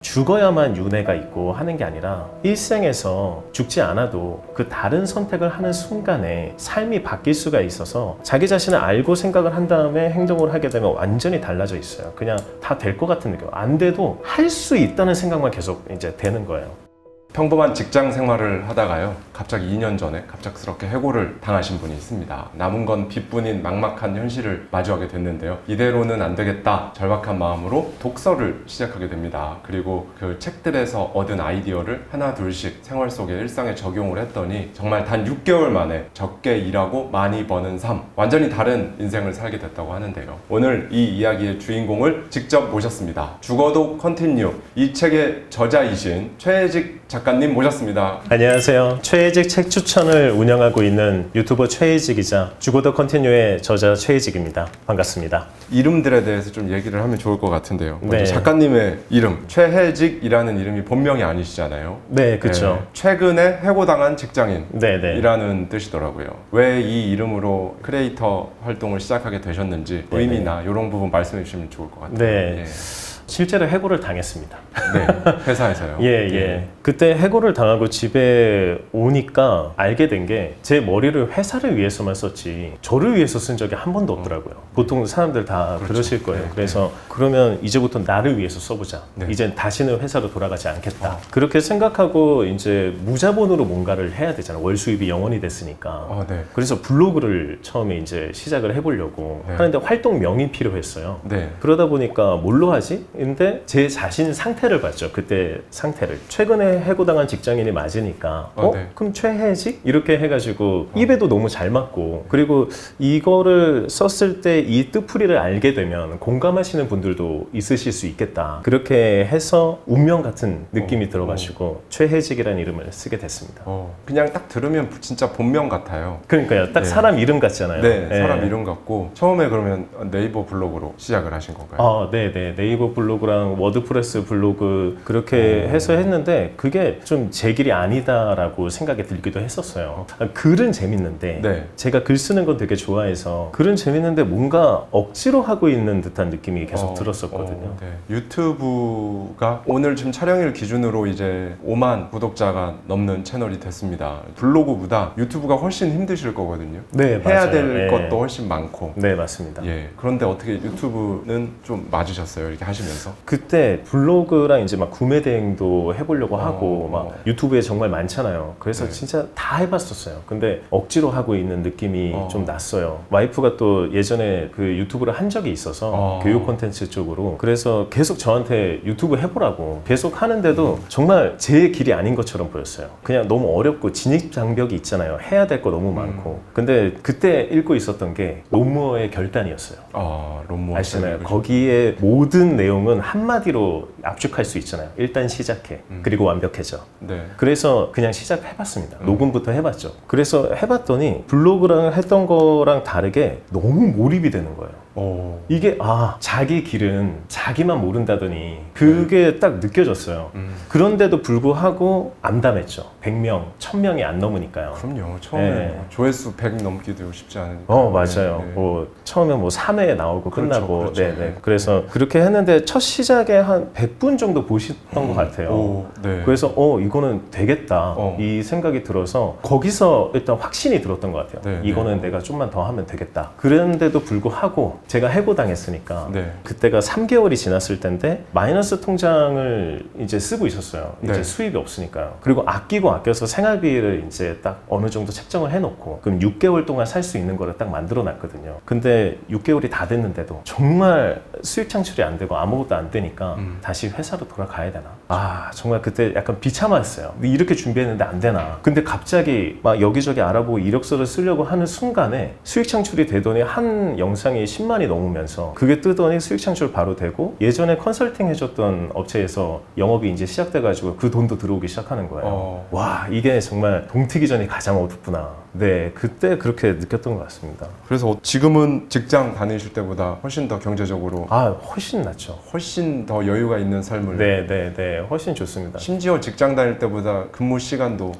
죽어야만 윤회가 있고 하는 게 아니라 일생에서 죽지 않아도 그 다른 선택을 하는 순간에 삶이 바뀔 수가 있어서 자기 자신을 알고 생각을 한 다음에 행동을 하게 되면 완전히 달라져 있어요. 그냥 다 될 것 같은 느낌. 안 돼도 할 수 있다는 생각만 계속 이제 되는 거예요. 평범한 직장 생활을 하다가요, 갑자기 2년 전에 갑작스럽게 해고를 당하신 분이 있습니다. 남은 건 빚뿐인 막막한 현실을 마주하게 됐는데요. 이대로는 안 되겠다 절박한 마음으로 독서를 시작하게 됩니다. 그리고 그 책들에서 얻은 아이디어를 하나 둘씩 생활 속에 일상에 적용을 했더니 정말 단 6개월 만에 적게 일하고 많이 버는 삶, 완전히 다른 인생을 살게 됐다고 하는데요. 오늘 이 이야기의 주인공을 직접 모셨습니다. 죽어도 컨티뉴, 이 책의 저자이신 최혜직 작가님 모셨습니다. 안녕하세요. 최혜직 책 추천을 운영하고 있는 유튜버 최혜직이자 죽어도 컨티뉴의 저자 최혜직입니다. 반갑습니다. 이름들에 대해서 좀 얘기를 하면 좋을 것 같은데요. 먼저 네. 작가님의 이름, 최혜직이라는 이름이 본명이 아니시잖아요. 네, 그렇죠. 최근에 해고당한 직장인이라는 네네. 뜻이더라고요. 왜 이 이름으로 크리에이터 활동을 시작하게 되셨는지 네네. 의미나 이런 부분 말씀해 주시면 좋을 것 같아요. 네. 예. 실제로 해고를 당했습니다. 네, 회사에서요. 예. 그때 해고를 당하고 집에 오니까 알게 된 게 제 머리를 회사를 위해서만 썼지 저를 위해서 쓴 적이 한 번도 없더라고요. 보통 사람들 다 그렇죠. 그러실 거예요. 네, 그래서 그러면 이제부터 나를 위해서 써보자. 네. 이젠 다시는 회사로 돌아가지 않겠다. 그렇게 생각하고 이제 무자본으로 뭔가를 해야 되잖아요. 월 수입이 0원이 됐으니까. 네. 그래서 블로그를 처음에 이제 시작을 해보려고 네. 하는데 활동명이 필요했어요. 네. 그러다 보니까 뭘로 하지? 근데 제 자신 상태를 봤죠. 그때 상태를. 최근에 해고당한 직장인이 맞으니까 네. 그럼 최혜직? 이렇게 해가지고 입에도 너무 잘 맞고, 그리고 이거를 썼을 때 이 뜻풀이를 알게 되면 공감하시는 분들도 있으실 수 있겠다. 그렇게 해서 운명 같은 느낌이 들어가지고 최혜직이라는 이름을 쓰게 됐습니다. 그냥 딱 들으면 진짜 본명 같아요. 그러니까요. 딱 네. 사람 이름 같잖아요. 네, 사람 이름 같고. 처음에 그러면 네이버 블로그로 시작을 하신 건가요? 아, 네네. 네이버 블로그랑 워드프레스 블로그 그렇게 해서 했는데 그게 좀 제 길이 아니다라고 생각이 들기도 했었어요. 글은 재밌는데 네. 제가 글 쓰는 건 되게 좋아해서 글은 재밌는데 뭔가 억지로 하고 있는 듯한 느낌이 계속 들었었거든요. 네. 유튜브가 오늘 지금 촬영일 기준으로 이제 5만 구독자가 넘는 채널이 됐습니다. 블로그보다 유튜브가 훨씬 힘드실 거거든요. 네, 해야 맞아요. 될 네. 것도 훨씬 많고. 네, 맞습니다. 예. 그런데 어떻게 유튜브는 좀 맞으셨어요? 이렇게 하시면서? 그때 블로그랑 이제 막 구매 대행도 해보려고 하고 막 유튜브에 정말 많잖아요. 그래서 네. 진짜 다 해봤었어요. 근데 억지로 하고 있는 느낌이 좀 났어요. 와이프가 또 예전에 그 유튜브를 한 적이 있어서 교육 콘텐츠 쪽으로, 그래서 계속 저한테 유튜브 해보라고 계속 하는데도 정말 제 길이 아닌 것처럼 보였어요. 그냥 너무 어렵고 진입장벽이 있잖아요. 해야 될 거 너무 많고. 근데 그때 읽고 있었던 게 롬무어의 결단이었어요. 롬무어. 아시나요? 거기에 모든 내용은 한마디로 압축할 수 있잖아요. 일단 시작해. 그리고 완벽해져. 네. 그래서 그냥 시작해봤습니다. 녹음부터 해봤죠. 그래서 해봤더니 블로그랑 했던 거랑 다르게 너무 몰입이 되는 거예요. 이게 자기 길은 자기만 모른다더니 그게 딱 느껴졌어요. 그런데도 불구하고 암담했죠. 100명, 1000명이 안 넘으니까요. 그럼요. 처음에 네. 조회수 100 넘기도 쉽지 않으니까. 맞아요. 네. 뭐 처음에 뭐 3회 나오고 그렇죠, 끝나고. 그렇죠. 네네. 네. 그래서 그렇게 했는데 첫 시작에 한 100분 정도 보셨던 것 같아요. 네. 그래서 이거는 되겠다 이 생각이 들어서 거기서 일단 확신이 들었던 것 같아요. 네, 이거는 네. 내가 좀만 더 하면 되겠다. 그랬는데도 불구하고 제가 해고당했으니까 네. 그때가 3개월이 지났을 텐데 마이너스 통장을 이제 쓰고 있었어요. 이제 네. 수입이 없으니까요. 그리고 아껴서 생활비를 이제 딱 어느 정도 책정을 해놓고 그럼 6개월 동안 살 수 있는 거를 딱 만들어 놨거든요. 근데 6개월이 다 됐는데도 정말 수익 창출이 안 되고 아무것도 안 되니까 다시 회사로 돌아가야 되나? 정말 그때 약간 비참했어요. 이렇게 준비했는데 안 되나? 근데 갑자기 막 여기저기 알아보고 이력서를 쓰려고 하는 순간에 수익 창출이 되더니 한 영상이 10만이 넘으면서 그게 뜨더니 수익 창출 바로 되고, 예전에 컨설팅 해줬던 업체에서 영업이 이제 시작돼가지고 그 돈도 들어오기 시작하는 거예요. 와, 이게 정말 돈 트기 전이 가장 어둡구나. 네, 그때 그렇게 느꼈던 것 같습니다. 그래서 지금은 직장 다니실 때보다 훨씬 더 경제적으로 훨씬 낫죠. 훨씬 더 여유가 있는 삶을. 네, 훨씬 좋습니다. 심지어 직장 다닐 때보다 근무 시간도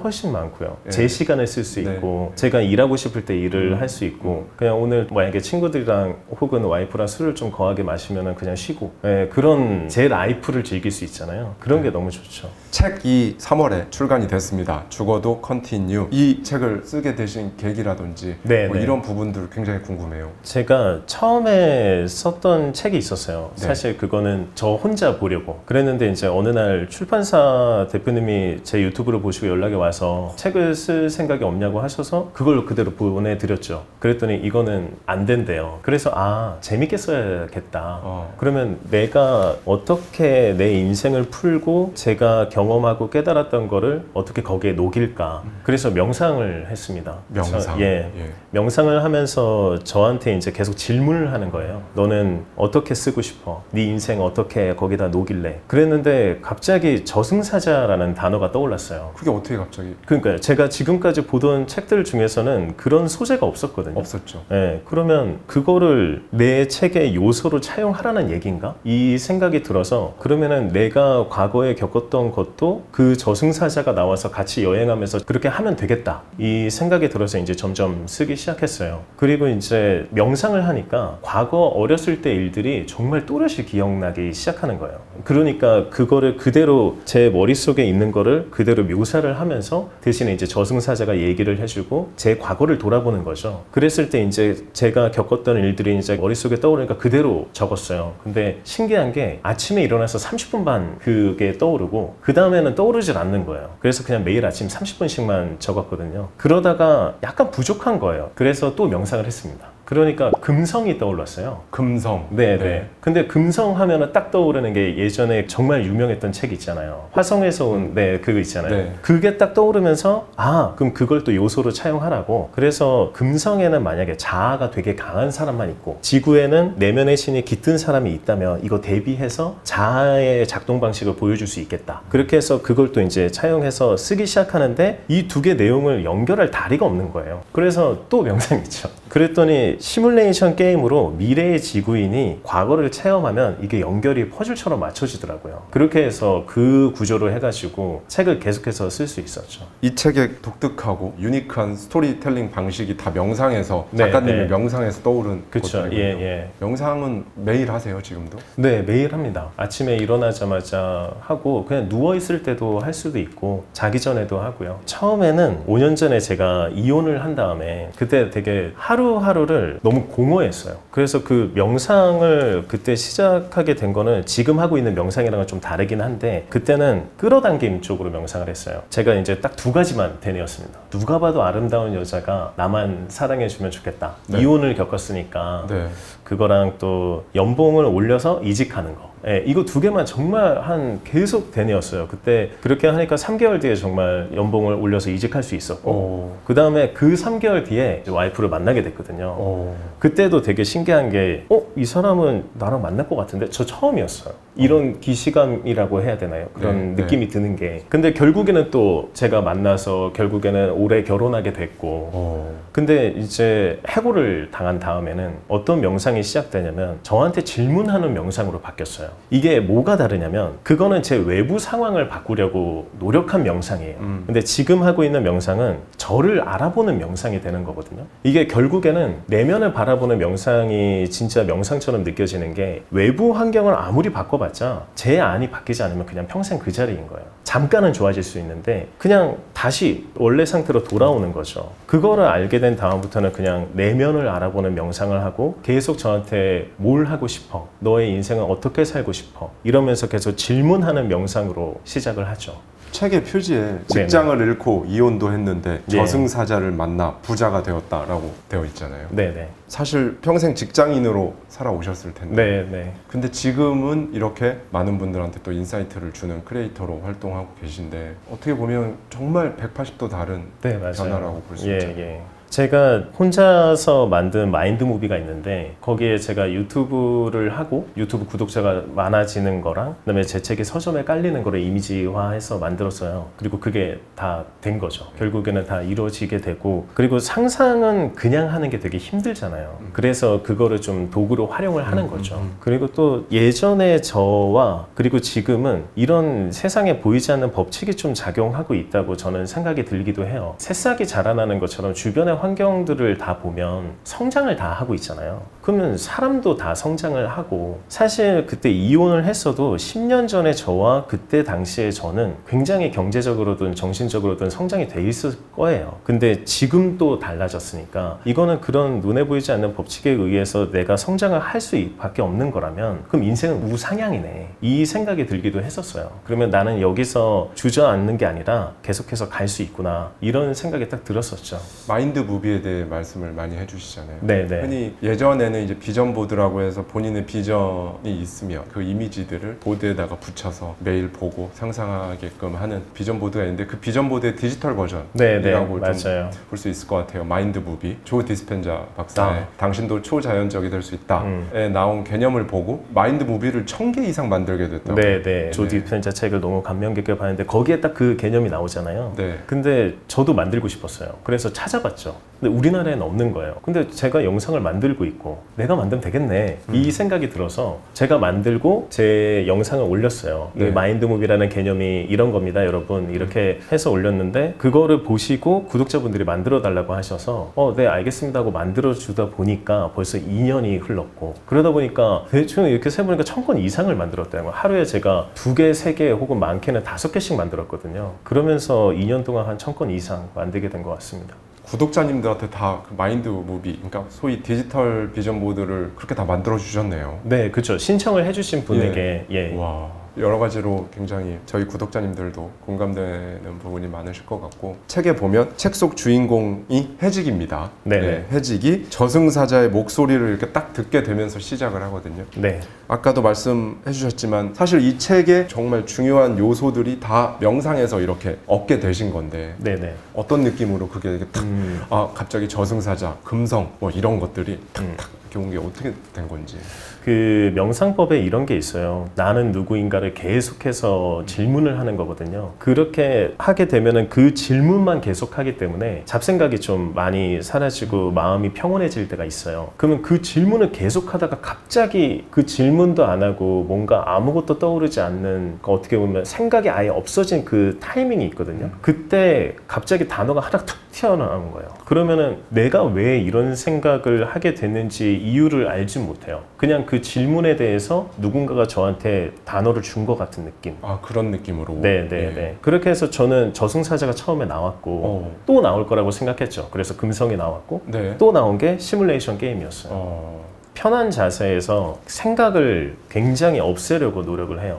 훨씬 많고요. 예. 제 시간을 쓸 수 네. 있고 제가 일하고 싶을 때 일을 할 수 있고, 그냥 오늘 만약에 친구들이랑 가족들이랑 혹은 와이프랑 술을 좀 거하게 마시면 그냥 쉬고 예, 그런 제 라이프를 즐길 수 있잖아요. 그런 게 너무 좋죠. 책이 3월에 출간이 됐습니다. 죽어도 컨티뉴. 이 책을 쓰게 되신 계기라든지 네, 뭐 네. 이런 부분들 굉장히 궁금해요. 제가 처음에 썼던 책이 있었어요. 네. 사실 그거는 저 혼자 보려고 그랬는데 이제 어느 날 출판사 대표님이 제 유튜브를 보시고 연락이 와서 책을 쓸 생각이 없냐고 하셔서 그걸 그대로 보내드렸죠. 그랬더니 이거는 안 된대요. 그래서 아, 재밌게 써야겠다. 그러면 내가 어떻게 내 인생을 풀고 제가 경험하고 깨달았던 거를 어떻게 거기에 녹일까. 그래서 명상을 했습니다. 명상. 예. 명상을 하면서 저한테 이제 계속 질문을 하는 거예요. 너는 어떻게 쓰고 싶어? 네 인생 어떻게 거기다 녹일래? 그랬는데 갑자기 저승사자라는 단어가 떠올랐어요. 그게 어떻게 갑자기? 그러니까 제가 지금까지 보던 책들 중에서는 그런 소재가 없었거든요. 없었죠. 네, 그러면 그거를 내 책의 요소로 차용하라는 얘기인가? 이 생각이 들어서 그러면은 내가 과거에 겪었던 것도 그 저승사자가 나와서 같이 여행하면서 그렇게 하면 되겠다. 이 생각이 들어서 이제 점점 쓰기 시작했어요. 그리고 이제 명상을 하니까 과거 어렸을 때 일들이 정말 또렷이 기억나기 시작하는 거예요. 그러니까 그거를 그대로 제 머릿속에 있는 거를 그대로 묘사를 하면서 대신에 이제 저승사자가 얘기를 해주고 제 과거를 돌아보는 거죠. 그랬을 때 이제 제가 겪었던 일들이 이제 머릿속에 떠오르니까 그대로 적었어요. 근데 신기한 게 아침에 일어나서 30분 반 그게 떠오르고 그 다음에는 떠오르질 않는 거예요. 그래서 그냥 매일 아침 30분씩만 적었거든요. 그러다가 약간 부족한 거예요. 그래서 또 명상을 했습니다. 그러니까 금성이 떠올랐어요. 금성. 네. 근데 금성 하면은 딱 떠오르는 게 예전에 정말 유명했던 책 있잖아요. 화성에서 온, 그거 있잖아요. 네. 그게 딱 떠오르면서 아, 그럼 그걸 또 요소로 차용하라고. 그래서 금성에는 만약에 자아가 되게 강한 사람만 있고 지구에는 내면의 신이 깃든 사람이 있다면 이거 대비해서 자아의 작동 방식을 보여줄 수 있겠다. 그렇게 해서 그걸 또 이제 차용해서 쓰기 시작하는데 이 두 개 내용을 연결할 다리가 없는 거예요. 그래서 또 명상이죠. 그랬더니 시뮬레이션 게임으로 미래의 지구인이 과거를 체험하면 이게 연결이 퍼즐처럼 맞춰지더라고요. 그렇게 해서 그 구조로 해가지고 책을 계속해서 쓸 수 있었죠. 이 책의 독특하고 유니크한 스토리텔링 방식이 다 명상에서 작가님의 명상에서 떠오른 그쵸. 것들이군요. 예. 명상은 매일 하세요, 지금도? 네, 매일 합니다. 아침에 일어나자마자 하고 그냥 누워있을 때도 할 수도 있고 자기 전에도 하고요. 처음에는 5년 전에 제가 이혼을 한 다음에 그때 되게 하루하루를 너무 공허했어요. 그래서 그 명상을 그때 시작하게 된 거는 지금 하고 있는 명상이랑은 좀 다르긴 한데 그때는 끌어당김 쪽으로 명상을 했어요. 제가 이제 딱 두 가지만 되뇌었습니다. 누가 봐도 아름다운 여자가 나만 사랑해주면 좋겠다. 네. 이혼을 겪었으니까 네. 그거랑 또 연봉을 올려서 이직하는 거. 이거 두 개만 정말 계속 되뇌었어요. 그때 그렇게 하니까 3개월 뒤에 정말 연봉을 올려서 이직할 수 있었고 그 다음에 그 3개월 뒤에 와이프를 만나게 됐거든요. 그때도 되게 신기한 게 이 사람은 나랑 만날 것 같은데 저 처음이었어요. 이런 기시감이라고 해야 되나요? 그런 느낌이 드는 게. 근데 결국에는 또 제가 만나서 결국에는 올해 결혼하게 됐고 근데 이제 해고를 당한 다음에는 어떤 명상이 시작되냐면 저한테 질문하는 명상으로 바뀌었어요. 이게 뭐가 다르냐면 그거는 제 외부 상황을 바꾸려고 노력한 명상이에요. 근데 지금 하고 있는 명상은 저를 알아보는 명상이 되는 거거든요. 이게 결국에는 내면을 바라보는 명상이 진짜 명상처럼 느껴지는 게 외부 환경을 아무리 바꿔봤자 제 안이 바뀌지 않으면 그냥 평생 그 자리인 거예요. 잠깐은 좋아질 수 있는데 그냥 다시 원래 상태로 돌아오는 거죠. 그거를 알게 된 다음부터는 그냥 내면을 알아보는 명상을 하고 계속 저한테 뭘 하고 싶어? 너의 인생은 어떻게 살고 싶어? 이러면서 계속 질문하는 명상으로 시작을 하죠. 책의 표지에 직장을 잃고 이혼도 했는데 저승사자를 만나 부자가 되었다라고 되어 있잖아요. 네네. 사실 평생 직장인으로 살아오셨을 텐데. 네네. 근데 지금은 이렇게 많은 분들한테 또 인사이트를 주는 크리에이터로 활동하고 계신데 어떻게 보면 정말 180도 다른 변화라고 볼 수 있죠. 제가 혼자서 만든 마인드 무비가 있는데 거기에 제가 유튜브를 하고 유튜브 구독자가 많아지는 거랑 그다음에 제 책이 서점에 깔리는 거를 이미지화해서 만들었어요. 그리고 그게 다 된 거죠. 결국에는 다 이루어지게 되고 그리고 상상은 그냥 하는 게 되게 힘들잖아요. 그래서 그거를 좀 도구로 활용을 하는 거죠. 그리고 또 예전의 저와 그리고 지금은 이런 세상에 보이지 않는 법칙이 좀 작용하고 있다고 저는 생각이 들기도 해요. 새싹이 자라나는 것처럼 주변의 환경들을 다 보면 성장을 다 하고 있잖아요. 그러면 사람도 다 성장을 하고 사실 그때 이혼을 했어도 10년 전에 저와 그때 당시에 저는 굉장히 경제적으로든 정신적으로든 성장이 돼 있을 거예요. 근데 지금 또 달라졌으니까 이거는 그런 눈에 보이지 않는 법칙에 의해서 내가 성장을 할 수밖에 없는 거라면 그럼 인생은 우상향이네 이 생각이 들기도 했었어요. 그러면 나는 여기서 주저앉는 게 아니라 계속해서 갈 수 있구나 이런 생각이 딱 들었었죠. 마인드 무비에 대해 말씀을 많이 해주시잖아요. 네네. 흔히 예전에는 이제 비전 보드라고 해서 본인의 비전이 있으면 그 이미지들을 보드에다가 붙여서 매일 보고 상상하게끔 하는 비전 보드가 있는데 그 비전 보드의 디지털 버전이라고 맞아요. 볼 수 있을 것 같아요. 마인드 무비 조 디스펜자 박사의 당신도 초자연적이 될 수 있다에 나온 개념을 보고 마인드 무비를 1000개 이상 만들게 됐다고. 네네. 조 디스펜자 책을 너무 감명 깊게 봤는데 거기에 딱 그 개념이 나오잖아요. 네. 근데 저도 만들고 싶었어요. 그래서 찾아봤죠. 근데 우리나라에는 없는 거예요. 근데 제가 영상을 만들고 있고 내가 만들면 되겠네 이 생각이 들어서 제가 만들고 제 영상을 올렸어요. 네. 마인드 무비라는 개념이 이런 겁니다 여러분 이렇게 해서 올렸는데 그거를 보시고 구독자분들이 만들어 달라고 하셔서 네 알겠습니다 하고 만들어 주다 보니까 벌써 2년이 흘렀고 그러다 보니까 대충 이렇게 세보니까 1000건 이상을 만들었다는 거예요. 하루에 제가 2개, 3개 혹은 많게는 5개씩 만들었거든요. 그러면서 2년 동안 한 1000건 이상 만들게 된 것 같습니다. 구독자님들한테 다 그 마인드 무비, 그러니까 소위 디지털 비전 보드를 그렇게 다 만들어 주셨네요. 네, 그렇죠. 신청을 해주신 분에게 와, 여러 가지로 굉장히 저희 구독자님들도 공감되는 부분이 많으실 것 같고 책에 보면 책 속 주인공이 해직입니다. 네, 해직이 저승사자의 목소리를 이렇게 딱 듣게 되면서 시작을 하거든요. 네. 아까도 말씀해 주셨지만 사실 이 책에 정말 중요한 요소들이 다 명상에서 이렇게 얻게 되신 건데 네네. 어떤 느낌으로 그게 이렇게 탁 갑자기 저승사자, 금성 뭐 이런 것들이 탁탁 이렇게 온 게 어떻게 된 건지. 그 명상법에 이런 게 있어요. 나는 누구인가를 계속해서 질문을 하는 거거든요. 그렇게 하게 되면은 그 질문만 계속하기 때문에 잡생각이 좀 많이 사라지고 마음이 평온해질 때가 있어요. 그러면 그 질문을 계속하다가 갑자기 그 질문도 안 하고 뭔가 아무것도 떠오르지 않는 어떻게 보면 생각이 아예 없어진 그 타이밍이 있거든요. 그때 갑자기 단어가 하나 툭 튀어나오는 거예요. 그러면은 내가 왜 이런 생각을 하게 됐는지 이유를 알지 못해요. 그냥 그 질문에 대해서 누군가가 저한테 단어를 준 것 같은 느낌. 아, 그런 느낌으로. 네. 그렇게 해서 저는 저승사자가 처음에 나왔고 또 나올 거라고 생각했죠. 그래서 금성이 나왔고 또 나온 게 시뮬레이션 게임이었어요. 편한 자세에서 생각을 굉장히 없애려고 노력을 해요.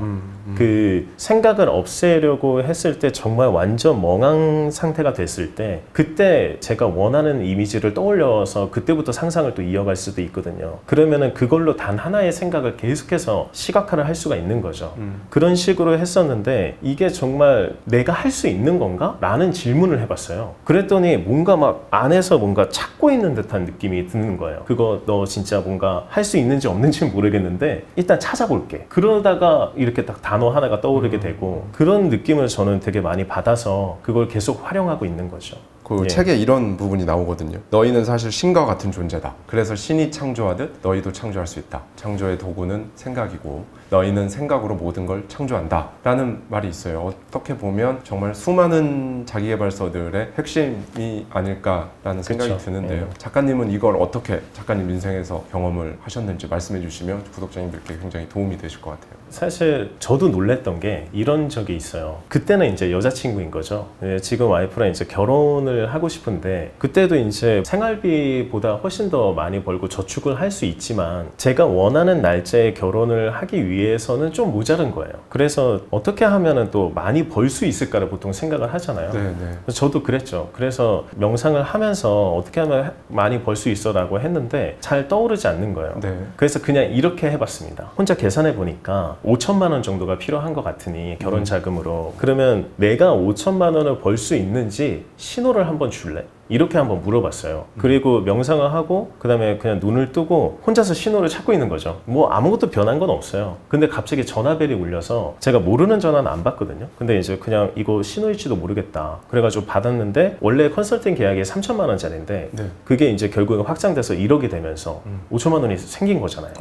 그 생각을 없애려고 했을 때 정말 완전 멍한 상태가 됐을 때 그때 제가 원하는 이미지를 떠올려서 그때부터 상상을 또 이어갈 수도 있거든요. 그러면은 그걸로 단 하나의 생각을 계속해서 시각화를 할 수가 있는 거죠. 그런 식으로 했었는데 이게 정말 내가 할 수 있는 건가? 라는 질문을 해봤어요. 그랬더니 뭔가 막 안에서 뭔가 찾고 있는 듯한 느낌이 드는 거예요. 그거 너 진짜 뭔가 할 수 있는지 없는지는 모르겠는데 일단 찾아볼게. 그러다가 이렇게 딱 단어 하나가 떠오르게 되고 그런 느낌을 저는 되게 많이 받아서 그걸 계속 활용하고 있는 거죠. 그 책에 이런 부분이 나오거든요. 너희는 사실 신과 같은 존재다. 그래서 신이 창조하듯 너희도 창조할 수 있다. 창조의 도구는 생각이고 너희는 생각으로 모든 걸 창조한다 라는 말이 있어요. 어떻게 보면 정말 수많은 자기계발서들의 핵심이 아닐까라는 생각이 드는데요. 작가님은 이걸 어떻게 작가님 인생에서 경험을 하셨는지 말씀해 주시면 구독자님들께 굉장히 도움이 되실 것 같아요. 사실 저도 놀랬던 게 이런 적이 있어요. 그때는 이제 여자친구인 거죠. 지금 와이프랑 이제 결혼을 하고 싶은데 그때도 이제 생활비보다 훨씬 더 많이 벌고 저축을 할 수 있지만 제가 원하는 날짜에 결혼을 하기 위해서는 좀 모자른 거예요. 그래서 어떻게 하면은 또 많이 벌 수 있을까를 보통 생각을 하잖아요. 그래서 저도 그랬죠. 그래서 명상을 하면서 어떻게 하면 많이 벌 수 있어 라고 했는데 잘 떠오르지 않는 거예요. 그래서 그냥 이렇게 해봤습니다. 혼자 계산해 보니까 5천만 원 정도가 필요한 것 같으니 결혼 자금으로 그러면 내가 5천만 원을 벌 수 있는지 신호를 한번 줄래? 이렇게 한번 물어봤어요. 그리고 명상을 하고 그 다음에 그냥 눈을 뜨고 혼자서 신호를 찾고 있는 거죠. 뭐 아무것도 변한 건 없어요. 근데 갑자기 전화벨이 울려서 제가 모르는 전화는 안 받거든요. 근데 이제 그냥 이거 신호일지도 모르겠다. 그래가지고 받았는데 원래 컨설팅 계약이 3천만 원짜리인데 그게 이제 결국에 확장돼서 1억이 되면서 5천만 원이 생긴 거잖아요.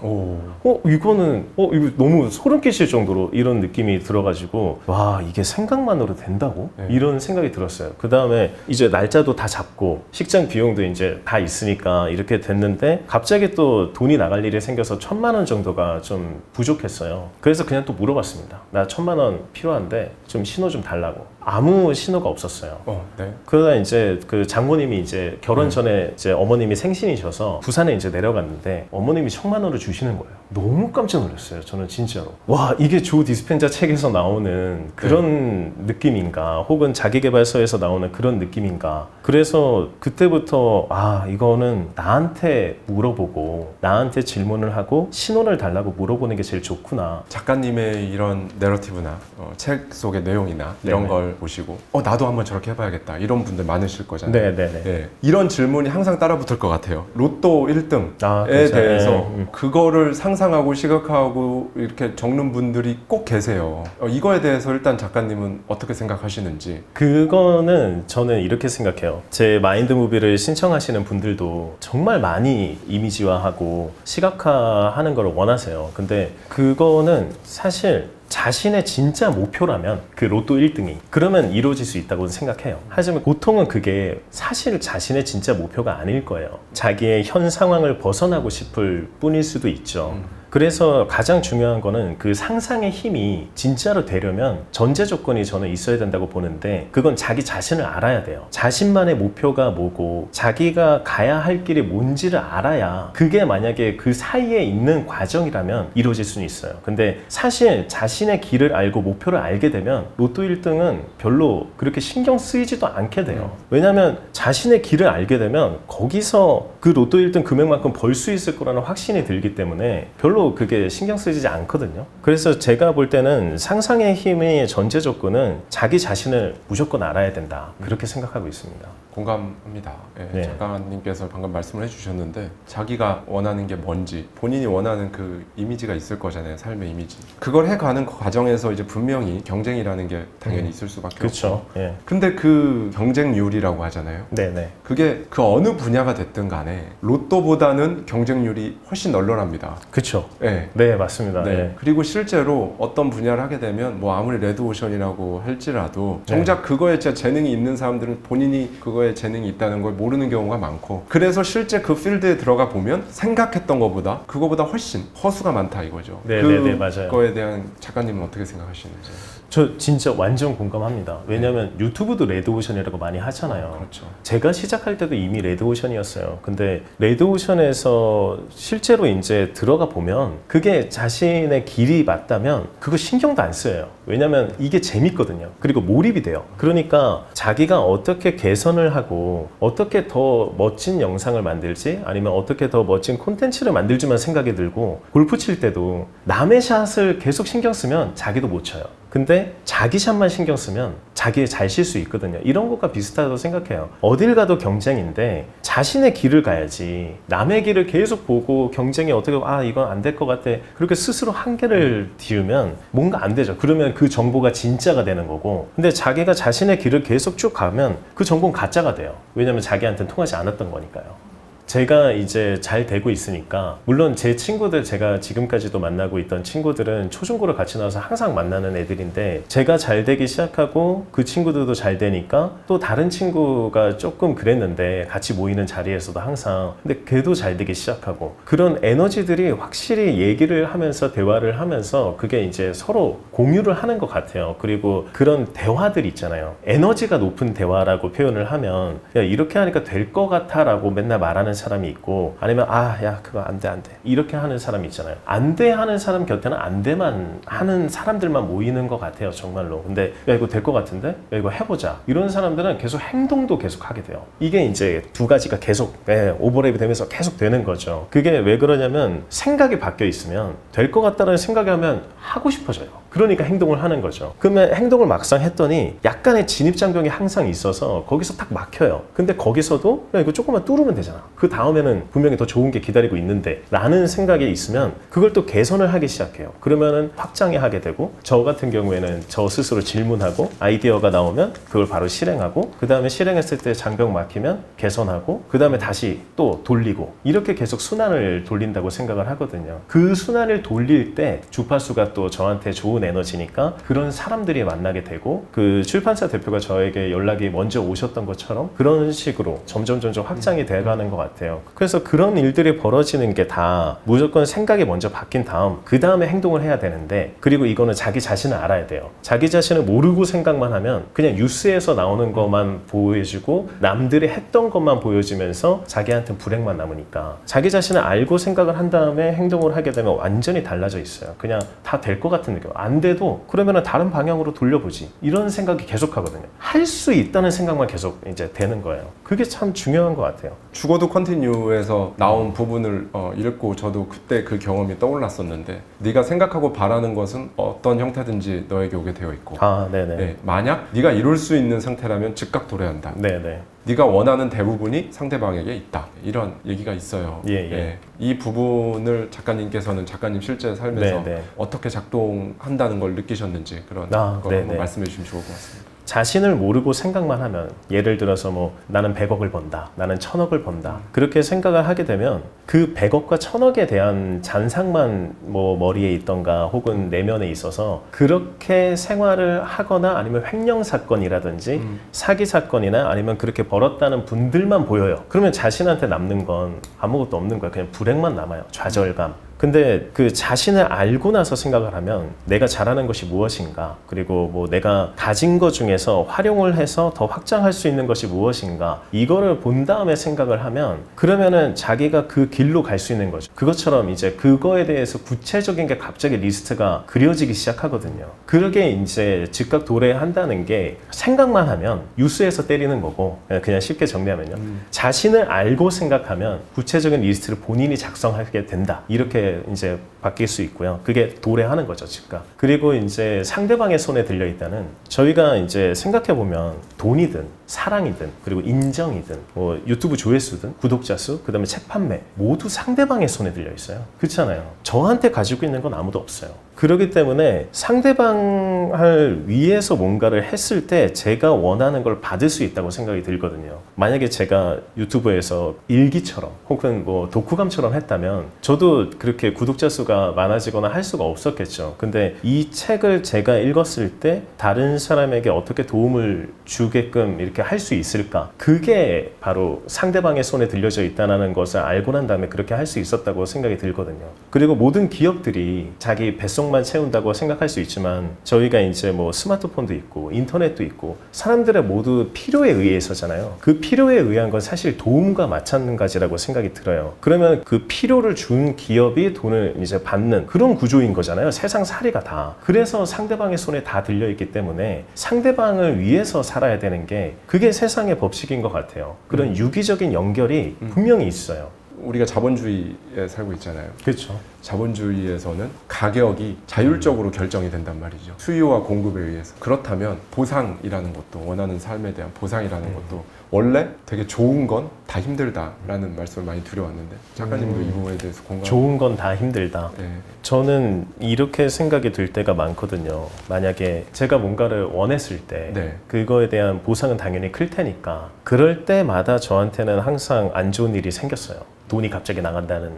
이거는 이거 너무 소름 끼칠 정도로 이런 느낌이 들어가지고 와 이게 생각만으로 된다고? 이런 생각이 들었어요. 그 다음에 이제 날짜도 다 잡고 잡고 식장 비용도 이제 다 있으니까 이렇게 됐는데 갑자기 또 돈이 나갈 일이 생겨서 1,000만 원 정도가 좀 부족했어요. 그래서 그냥 또 물어봤습니다. 나 1,000만 원 필요한데 좀 신호 좀 달라고. 아무 신호가 없었어요. 네. 그러다 이제 그 장모님이 이제 결혼 전에 이제 어머님이 생신이셔서 부산에 이제 내려갔는데 어머님이 1,000만 원을 주시는 거예요. 너무 깜짝 놀랐어요. 저는 진짜로. 와, 이게 조 디스펜자 책에서 나오는 그런 느낌인가? 혹은 자기계발서에서 나오는 그런 느낌인가? 그래서 그때부터 아, 이거는 나한테 물어보고 나한테 질문을 하고 신원을 달라고 물어보는 게 제일 좋구나. 작가님의 이런 내러티브나 책 속의 내용이나 이런 네네. 걸 보시고 나도 한번 저렇게 해봐야겠다 이런 분들 많으실 거잖아요. 네네네. 예, 이런 질문이 항상 따라붙을 것 같아요. 로또 1등에 그렇죠. 대해서 그거를 상상하고 시각하고 이렇게 적는 분들이 꼭 계세요. 이거에 대해서 일단 작가님은 어떻게 생각하시는지. 그거는 저는 이렇게 생각해요. 제 마인드무비를 신청하시는 분들도 정말 많이 이미지화하고 시각화하는 걸 원하세요. 근데 그거는 사실 자신의 진짜 목표라면 그 로또 1등이 그러면 이루어질 수 있다고 생각해요. 하지만 보통은 그게 사실 자신의 진짜 목표가 아닐 거예요. 자기의 현 상황을 벗어나고 싶을 뿐일 수도 있죠. 그래서 가장 중요한 거는 그 상상의 힘이 진짜로 되려면 전제 조건이 저는 있어야 된다고 보는데 그건 자기 자신을 알아야 돼요. 자신만의 목표가 뭐고 자기가 가야 할 길이 뭔지를 알아야 그게 만약에 그 사이에 있는 과정이라면 이루어질 수는 있어요. 근데 사실 자신의 길을 알고 목표를 알게 되면 로또 1등은 별로 그렇게 신경 쓰이지도 않게 돼요. 왜냐하면 자신의 길을 알게 되면 거기서 그 로또 1등 금액만큼 벌 수 있을 거라는 확신이 들기 때문에 별로 그게 신경 쓰이지 않거든요. 그래서 제가 볼 때는 상상의 힘의 전제 조건은 자기 자신을 무조건 알아야 된다. 그렇게 생각하고 있습니다. 공감합니다. 예, 네. 작가님께서 방금 말씀을 해주셨는데 자기가 원하는 게 뭔지 본인이 원하는 그 이미지가 있을 거잖아요. 삶의 이미지. 그걸 해가는 과정에서 이제 분명히 경쟁이라는 게 당연히 있을 수밖에 그렇죠. 없고. 예. 근데 그 경쟁률이라고 하잖아요. 네네. 그게 그 어느 분야가 됐든 간에 로또보다는 경쟁률이 훨씬 널널합니다. 그렇죠. 네. 네, 맞습니다. 네. 예. 그리고 실제로 어떤 분야를 하게 되면 뭐 아무리 레드오션이라고 할지라도 정작 그거에 진짜 재능이 있는 사람들은 본인이 그거에 재능이 있다는 걸 모르는 경우가 많고 그래서 실제 그 필드에 들어가 보면 생각했던 것보다 그거보다 훨씬 허수가 많다 이거죠. 네네네, 맞아요. 그거에 대한 작가님은 어떻게 생각하시는지. 저 진짜 완전 공감합니다. 왜냐면 유튜브도 레드오션이라고 많이 하잖아요. 그렇죠. 제가 시작할 때도 이미 레드오션이었어요. 근데 레드오션에서 실제로 이제 들어가 보면 그게 자신의 길이 맞다면 그거 신경도 안 써요. 왜냐면 이게 재밌거든요. 그리고 몰입이 돼요. 그러니까 자기가 어떻게 개선을 하고 어떻게 더 멋진 영상을 만들지 아니면 어떻게 더 멋진 콘텐츠를 만들지만 생각이 들고 골프 칠 때도 남의 샷을 계속 신경 쓰면 자기도 못 쳐요. 근데 자기 샷만 신경 쓰면 자기 잘 칠 수 있거든요. 이런 것과 비슷하다고 생각해요. 어딜 가도 경쟁인데 자신의 길을 가야지 남의 길을 계속 보고 경쟁이 어떻게 이건 안 될 것 같아 그렇게 스스로 한계를 띄우면 뭔가 안 되죠. 그러면 그 정보가 진짜가 되는 거고 근데 자기가 자신의 길을 계속 쭉 가면 그 정보는 가짜가 돼요. 왜냐면 자기한테는 통하지 않았던 거니까요. 제가 이제 잘 되고 있으니까 물론 제 친구들 제가 지금까지도 만나고 있던 친구들은 초중고를 같이 나와서 항상 만나는 애들인데 제가 잘 되기 시작하고 그 친구들도 잘 되니까 또 다른 친구가 조금 그랬는데 같이 모이는 자리에서도 항상 근데 걔도 잘 되기 시작하고 그런 에너지들이 확실히 얘기를 하면서 대화를 하면서 그게 이제 서로 공유를 하는 것 같아요. 그리고 그런 대화들 있잖아요. 에너지가 높은 대화라고 표현을 하면 야 이렇게 하니까 될 것 같아 라고 맨날 말하는 사람이 있고 아니면 야 그거 안 돼 이렇게 하는 사람이 있잖아요. 안 돼 하는 사람 곁에는 안 돼만 하는 사람들만 모이는 것 같아요. 정말로. 근데 야 이거 될 것 같은데? 야 이거 해보자. 이런 사람들은 계속 행동도 계속 하게 돼요. 이게 이제 두 가지가 계속 오버랩이 되면서 계속 되는 거죠. 그게 왜 그러냐면 생각이 바뀌어 있으면 될 것 같다는 생각이 하면 하고 싶어져요. 그러니까 행동을 하는 거죠. 그러면 행동을 막상 했더니 약간의 진입장벽이 항상 있어서 거기서 딱 막혀요. 근데 거기서도 야 이거 조금만 뚫으면 되잖아. 그 다음에는 분명히 더 좋은 게 기다리고 있는데 라는 생각이 있으면 그걸 또 개선을 하기 시작해요. 그러면은 확장해 하게 되고 저 같은 경우에는 저 스스로 질문하고 아이디어가 나오면 그걸 바로 실행하고 그 다음에 실행했을 때 장벽 막히면 개선하고 그 다음에 다시 또 돌리고 이렇게 계속 순환을 돌린다고 생각을 하거든요. 그 순환을 돌릴 때 주파수가 또 저한테 좋은 에너지니까 그런 사람들이 만나게 되고 그 출판사 대표가 저에게 연락이 먼저 오셨던 것처럼 그런 식으로 점점 확장이 돼가는 것 같아요. 그래서 그런 일들이 벌어지는 게 다 무조건 생각이 먼저 바뀐 다음 그 다음에 행동을 해야 되는데, 그리고 이거는 자기 자신을 알아야 돼요. 자기 자신을 모르고 생각만 하면 그냥 뉴스에서 나오는 것만 보여주고 남들이 했던 것만 보여주면서 자기한테는 불행만 남으니까, 자기 자신을 알고 생각을 한 다음에 행동을 하게 되면 완전히 달라져 있어요. 그냥 다 될 것 같은 느낌. 안 돼도 그러면 다른 방향으로 돌려보지, 이런 생각이 계속 하거든요. 할 수 있다는 생각만 계속 이제 되는 거예요. 그게 참 중요한 것 같아요. 죽어도 컨티뉴에서 나온 부분을 읽고 저도 그때 그 경험이 떠올랐었는데, 네가 생각하고 바라는 것은 어떤 형태든지 너에게 오게 되어 있고, 네네. 네, 만약 네가 이룰 수 있는 상태라면 즉각 도래한다. 네네. 네가 원하는 대부분이 상대방에게 있다. 이런 얘기가 있어요. 예. 이 부분을 작가님께서는 작가님 실제 삶에서 네네. 어떻게 작동한다는 걸 느끼셨는지 그런 걸 한번 말씀해 주시면 좋을 것 같습니다. 자신을 모르고 생각만 하면, 예를 들어서 뭐 나는 100억을 번다, 나는 1000억을 번다, 그렇게 생각을 하게 되면 그 100억과 1000억에 대한 잔상만 뭐 머리에 있던가 혹은 내면에 있어서 그렇게 생활을 하거나 아니면 횡령 사건이라든지 사기 사건이나 아니면 그렇게 벌었다는 분들만 보여요. 그러면 자신한테 남는 건 아무것도 없는 거야. 그냥 불행만 남아요. 좌절감. 근데 그 자신을 알고 나서 생각을 하면 내가 잘하는 것이 무엇인가, 그리고 뭐 내가 가진 것 중에서 활용을 해서 더 확장할 수 있는 것이 무엇인가, 이거를 본 다음에 생각을 하면 그러면은 자기가 그 길로 갈 수 있는 거죠. 그것처럼 이제 그거에 대해서 구체적인 게 갑자기 리스트가 그려지기 시작하거든요. 그러게 이제 즉각 도래한다는 게 생각만 하면 뉴스에서 때리는 거고, 그냥 쉽게 정리하면요. 자신을 알고 생각하면 구체적인 리스트를 본인이 작성하게 된다. 이렇게 이제 바뀔 수 있고요. 그게 도래하는 거죠, 즉각. 그리고 이제 상대방의 손에 들려 있다는, 저희가 이제 생각해 보면 돈이든 사랑이든 그리고 인정이든 뭐 유튜브 조회수든 구독자 수, 그다음에 책 판매, 모두 상대방의 손에 들려 있어요. 그렇잖아요. 저한테 가지고 있는 건 아무도 없어요. 그렇기 때문에 상대방을 위해서 뭔가를 했을 때 제가 원하는 걸 받을 수 있다고 생각이 들거든요. 만약에 제가 유튜브에서 일기처럼 혹은 뭐 독후감처럼 했다면 저도 그렇게 구독자 수가 많아지거나 할 수가 없었겠죠. 근데 이 책을 제가 읽었을 때 다른 사람에게 어떻게 도움을 주게끔 이렇게 할 수 있을까? 그게 바로 상대방의 손에 들려져 있다는 것을 알고 난 다음에 그렇게 할 수 있었다고 생각이 들거든요. 그리고 모든 기업들이 자기 뱃속만 채운다고 생각할 수 있지만, 저희가 이제 뭐 스마트폰도 있고 인터넷도 있고 사람들의 모두 필요에 의해서잖아요. 그 필요에 의한 건 사실 도움과 마찬가지라고 생각이 들어요. 그러면 그 필요를 준 기업이 돈을 이제 받는 그런 구조인 거잖아요. 세상 살이가 다. 그래서 상대방의 손에 다 들려있기 때문에 상대방을 위해서 살아야 되는 게, 그게 세상의 법칙인 것 같아요. 그런 유기적인 연결이 분명히 있어요. 우리가 자본주의에 살고 있잖아요. 그렇죠. 자본주의에서는 가격이 자율적으로 결정이 된단 말이죠. 수요와 공급에 의해서. 그렇다면 보상이라는 것도, 원하는 삶에 대한 보상이라는 것도 원래 되게 좋은 건 다 힘들다라는 말씀을 많이 드려왔는데, 작가님도 이 부분에 대해서 공감. 좋은 건 다 힘들다. 네. 저는 이렇게 생각이 들 때가 많거든요. 만약에 제가 뭔가를 원했을 때 그거에 대한 보상은 당연히 클 테니까, 그럴 때마다 저한테는 항상 안 좋은 일이 생겼어요. 돈이 갑자기 나간다는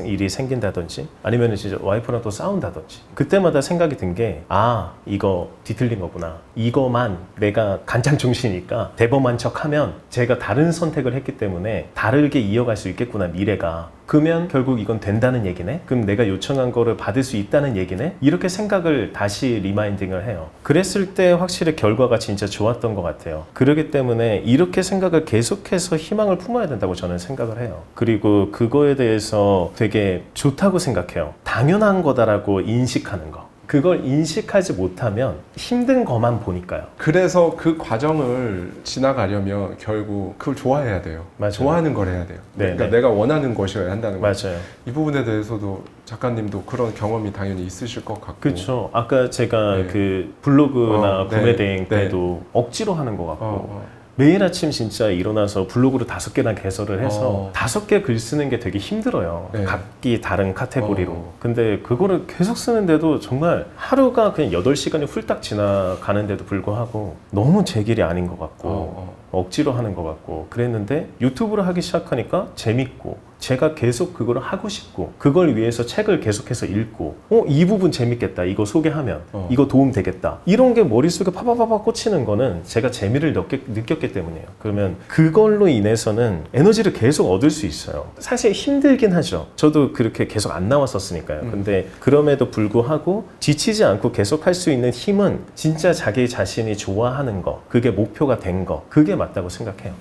일이 생긴다든지, 아니면 진짜 와이프랑 또 싸운다든지, 그때마다 생각이 든 게, 아, 이거 뒤틀린 거구나. 이거만 내가 간장중시니까 대범한 척하면 제가 다른 선택을 했기 때문에 다르게 이어갈 수 있겠구나, 미래가. 그러면 결국 이건 된다는 얘기네? 그럼 내가 요청한 거를 받을 수 있다는 얘기네? 이렇게 생각을 다시 리마인딩을 해요. 그랬을 때 확실히 결과가 진짜 좋았던 것 같아요. 그렇기 때문에 이렇게 생각을 계속해서 희망을 품어야 된다고 저는 생각을 해요. 그리고 그거에 대해서 되게 좋다고 생각해요. 당연한 거다라고 인식하는 거. 그걸 인식하지 못하면 힘든 것만 보니까요. 그래서 그 과정을 지나가려면 결국 그걸 좋아해야 돼요. 맞아요. 좋아하는 걸 해야 돼요. 그러니까 내가 원하는 것이어야 한다는 거죠. 맞아요. 이 부분에 대해서도 작가님도 그런 경험이 당연히 있으실 것 같고. 그렇죠. 아까 제가 그 블로그나 구매 대행 때도 억지로 하는 것 같고, 매일 아침 진짜 일어나서 블로그를 5개나 개설을 해서 5개 글 쓰는 게 되게 힘들어요. 각기 다른 카테고리로. 근데 그거를 계속 쓰는데도 정말 하루가 그냥 8시간이 훌딱 지나가는데도 불구하고 너무 제 길이 아닌 것 같고 억지로 하는 것 같고 그랬는데, 유튜브를 하기 시작하니까 재밌고 제가 계속 그걸 하고 싶고 그걸 위해서 책을 계속해서 읽고 이 부분 재밌겠다, 이거 소개하면 이거 도움 되겠다, 이런 게 머릿속에 파파파파 꽂히는 거는 제가 재미를 느꼈기 때문이에요. 그러면 그걸로 인해서는 에너지를 계속 얻을 수 있어요. 사실 힘들긴 하죠. 저도 그렇게 계속 안 나왔었으니까요. 근데 그럼에도 불구하고 지치지 않고 계속 할 수 있는 힘은 진짜 자기 자신이 좋아하는 거, 그게 목표가 된 거, 그게 맞다고 생각해요.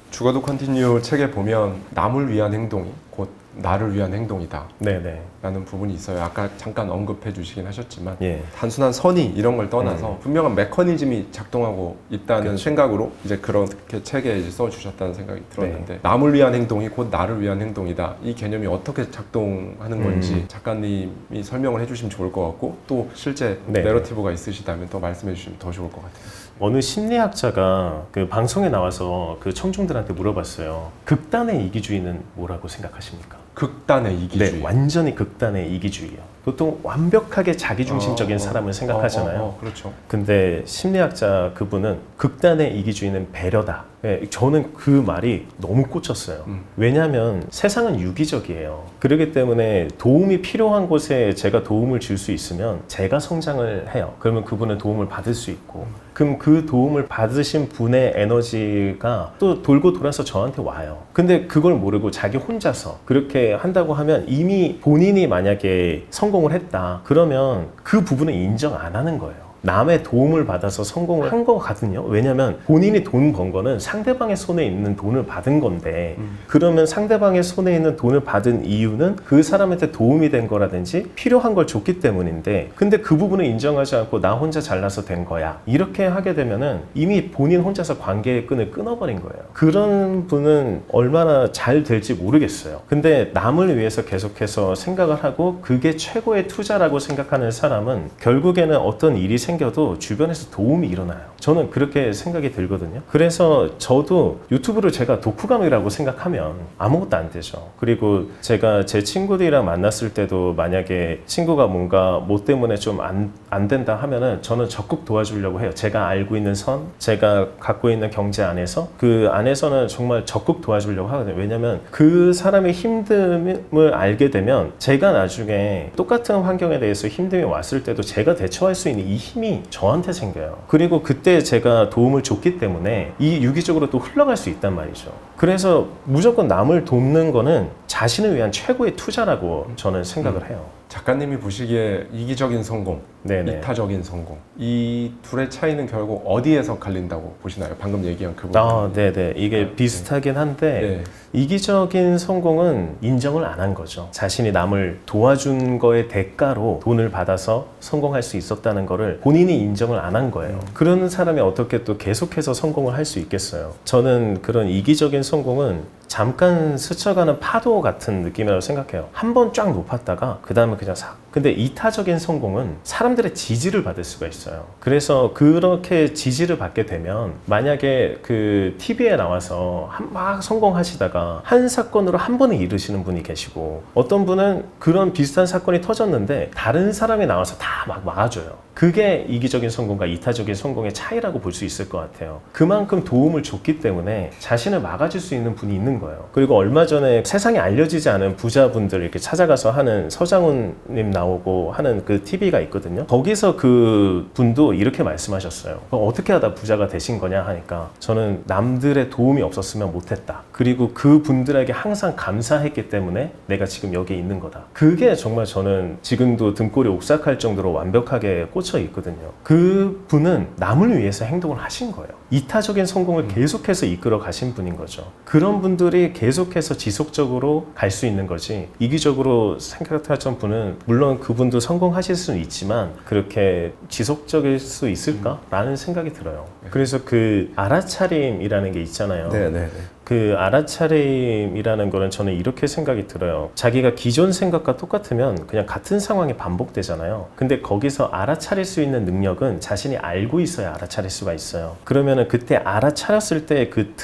죽어도 컨티뉴 책에 보면 남을 위한 행동이 곧 나를 위한 행동이다 네네. 라는 부분이 있어요. 아까 잠깐 언급해 주시긴 하셨지만 예. 단순한 선의 이런 걸 떠나서 분명한 메커니즘이 작동하고 있다는 그렇죠. 생각으로 이제 그렇게 책에 이제 써주셨다는 생각이 들었는데 남을 위한 행동이 곧 나를 위한 행동이다, 이 개념이 어떻게 작동하는 건지 작가님이 설명을 해주시면 좋을 것 같고, 또 실제 내러티브가 있으시다면 또 말씀해 주시면 더 좋을 것 같아요. 어느 심리학자가 그 방송에 나와서 그 청중들한테 물어봤어요. 극단의 이기주의는 뭐라고 생각하십니까? 극단의 이기주의. 네, 완전히 극단의 이기주의요. 보통 완벽하게 자기중심적인 사람을 생각하잖아요. 그렇죠. 근데 심리학자 그분은 극단의 이기주의는 배려다. 네, 저는 그 말이 너무 꽂혔어요. 왜냐하면 세상은 유기적이에요. 그렇기 때문에 도움이 필요한 곳에 제가 도움을 줄 수 있으면 제가 성장을 해요. 그러면 그분은 도움을 받을 수 있고, 그럼 그 도움을 받으신 분의 에너지가 또 돌고 돌아서 저한테 와요. 근데 그걸 모르고 자기 혼자서 그렇게 한다고 하면 이미 본인이 만약에 성공을 했다, 그러면 그 부분은 인정 안 하는 거예요. 남의 도움을 받아서 성공을 한 거거든요. 왜냐면 본인이 돈 번 거는 상대방의 손에 있는 돈을 받은 건데, 그러면 상대방의 손에 있는 돈을 받은 이유는 그 사람한테 도움이 된 거라든지 필요한 걸 줬기 때문인데, 근데 그 부분을 인정하지 않고 나 혼자 잘나서 된 거야, 이렇게 하게 되면은 이미 본인 혼자서 관계의 끈을 끊어버린 거예요. 그런 분은 얼마나 잘 될지 모르겠어요. 근데 남을 위해서 계속해서 생각을 하고 그게 최고의 투자라고 생각하는 사람은 결국에는 어떤 일이 생겨도 주변에서 도움이 일어나요. 저는 그렇게 생각이 들거든요. 그래서 저도 유튜브를 제가 독후감이라고 생각하면 아무것도 안 되죠. 그리고 제가 제 친구들이랑 만났을 때도 만약에 친구가 뭔가 뭐 때문에 좀 안 된다 하면은 저는 적극 도와주려고 해요. 제가 알고 있는 선, 제가 갖고 있는 경제 안에서, 그 안에서는 정말 적극 도와주려고 하거든요. 왜냐면 그 사람의 힘듦을 알게 되면 제가 나중에 똑같은 환경에 대해서 힘듦이 왔을 때도 제가 대처할 수 있는 이 힘이 저한테 생겨요. 그리고 그때 제가 도움을 줬기 때문에 이 유기적으로 또 흘러갈 수 있단 말이죠. 그래서 무조건 남을 돕는 거는 자신을 위한 최고의 투자라고 저는 생각을 해요. 작가님이 보시기에 이기적인 성공, 네네. 이타적인 성공, 이 둘의 차이는 결국 어디에서 갈린다고 보시나요? 방금 얘기한 그 부분. 네네. 이게 비슷하긴 한데 이기적인 성공은 인정을 안 한 거죠. 자신이 남을 도와준 거의 대가로 돈을 받아서 성공할 수 있었다는 거를 본인이 인정을 안 한 거예요. 그런 사람이 어떻게 또 계속해서 성공을 할 수 있겠어요? 저는 그런 이기적인 성공은 잠깐 스쳐가는 파도 같은 느낌이라고 생각해요. 한 번 쫙 높았다가 그 다음에 그냥 싹. 근데 이타적인 성공은 사람들의 지지를 받을 수가 있어요. 그래서 그렇게 지지를 받게 되면 만약에 그 TV에 나와서 막 성공하시다가 한 사건으로 한 번에 이르시는 분이 계시고, 어떤 분은 그런 비슷한 사건이 터졌는데 다른 사람이 나와서 다 막 막아줘요. 그게 이기적인 성공과 이타적인 성공의 차이라고 볼 수 있을 것 같아요. 그만큼 도움을 줬기 때문에 자신을 막아줄 수 있는 분이 있는 거예요. 그리고 얼마 전에 세상에 알려지지 않은 부자분들 이렇게 찾아가서 하는 서장훈님 나오고 하는 그 TV가 있거든요. 거기서 그 분도 이렇게 말씀하셨어요. 어떻게 하다 부자가 되신 거냐 하니까, 저는 남들의 도움이 없었으면 못했다. 그리고 그 분들에게 항상 감사했기 때문에 내가 지금 여기에 있는 거다. 그게 정말 저는 지금도 등골이 오싹할 정도로 완벽하게 꽂혀 있거든요. 그 분은 남을 위해서 행동을 하신 거예요. 이타적인 성공을 계속해서 이끌어 가신 분인 거죠. 그런 분들이 계속해서 지속적으로 갈 수 있는 거지, 이기적으로 생각하던 분은 물론 그분도 성공하실 수는 있지만 그렇게 지속적일 수 있을까? 라는 생각이 들어요. 그래서 그 알아차림이라는 게 있잖아요. 네네네. 그 알아차림이라는 거는 저는 이렇게 생각이 들어요. 자기가 기존 생각과 똑같으면 그냥 같은 상황이 반복되잖아요. 근데 거기서 알아차릴 수 있는 능력은 자신이 알고 있어야 알아차릴 수가 있어요. 그러면은 그때 알아차렸을 때 그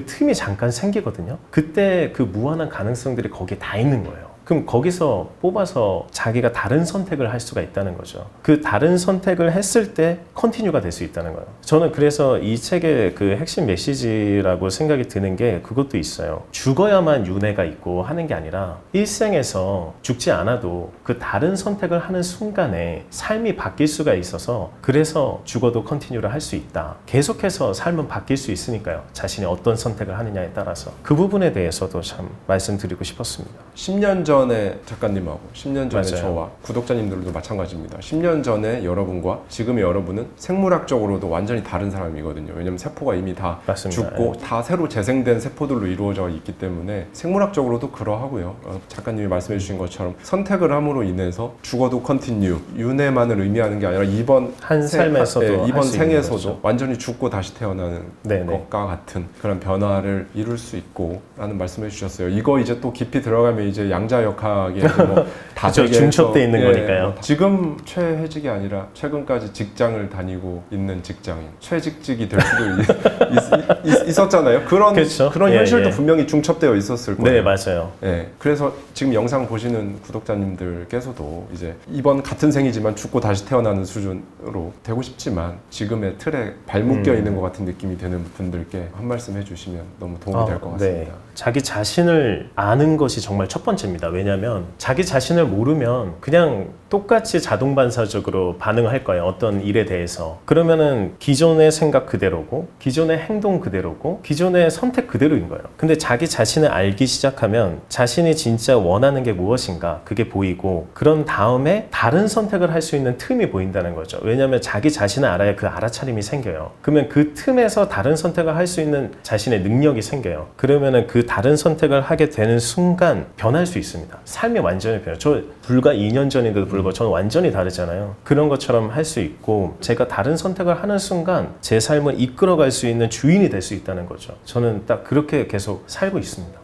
틈이 잠깐 생기거든요. 그때 그 무한한 가능성들이 거기에 다 있는 거예요. 그럼 거기서 뽑아서 자기가 다른 선택을 할 수가 있다는 거죠. 그 다른 선택을 했을 때 컨티뉴가 될 수 있다는 거예요. 저는 그래서 이 책의 그 핵심 메시지라고 생각이 드는 게 그것도 있어요. 죽어야만 윤회가 있고 하는 게 아니라 일생에서 죽지 않아도 그 다른 선택을 하는 순간에 삶이 바뀔 수가 있어서 그래서 죽어도 컨티뉴를 할 수 있다. 계속해서 삶은 바뀔 수 있으니까요. 자신이 어떤 선택을 하느냐에 따라서 그 부분에 대해서도 참 말씀드리고 싶었습니다. 10년 전에 작가님하고 10년 전에 맞아요. 저와 구독자님들도 마찬가지입니다. 10년 전에 여러분과 지금의 여러분은 생물학적으로도 완전히 다른 사람이거든요. 왜냐면 세포가 이미 다 맞습니다. 죽고 다 새로 재생된 세포들로 이루어져 있기 때문에 생물학적으로도 그러하고요. 작가님이 말씀해 주신 것처럼 선택을 함으로 인해서 죽어도 컨티뉴, 윤회만을 의미하는 게 아니라 이번 한 삶에서도 이번 할수 있는 생에서도 거죠. 완전히 죽고 다시 태어나는 네네. 것과 같은 그런 변화를 이룰 수 있고 라는 말씀해 주셨어요. 이거 이제 또 깊이 들어가면 이제 양자역학에 뭐 그렇죠. 중첩돼 있는 거니까요. 지금 최해직이 아니라 최근까지 직장을 다니고 있는 직장인 최직직이 될 수도 있었잖아요. 그렇죠. 그런 예, 현실도 예. 분명히 중첩되어 있었을 거예요. 네, 맞아요. 예, 그래서 지금 영상 보시는 구독자님들께서도 이제 이번 같은 생이지만 죽고 다시 태어나는 수준으로 되고 싶지만 지금의 틀에 발묶여 있는 것 같은 느낌이 드는 분들께 한 말씀 해주시면 너무 도움이 될 것 같습니다. 네. 자기 자신을 아는 것이 정말 첫 번째입니다. 왜냐하면 자기 자신을 모르면 그냥 똑같이 자동 반사적으로 반응할 거예요. 어떤 일에 대해서. 그러면은 기존의 생각 그대로고 기존의 행동 그대로고 기존의 선택 그대로인 거예요. 근데 자기 자신을 알기 시작하면 자신이 진짜 원하는 게 무엇인가 그게 보이고 그런 다음에 다른 선택을 할 수 있는 틈이 보인다는 거죠. 왜냐하면 자기 자신을 알아야 그 알아차림이 생겨요. 그러면 그 틈에서 다른 선택을 할 수 있는 자신의 능력이 생겨요. 그러면은 그 다른 선택을 하게 되는 순간 변할 수 있습니다. 삶이 완전히 변해요. 저 불과 2년 전인데도 불구하고 저는 완전히 다르잖아요. 그런 것처럼 할 수 있고 제가 다른 선택을 하는 순간 제 삶을 이끌어갈 수 있는 주인이 될 수 있다는 거죠. 저는 딱 그렇게 계속 살고 있습니다.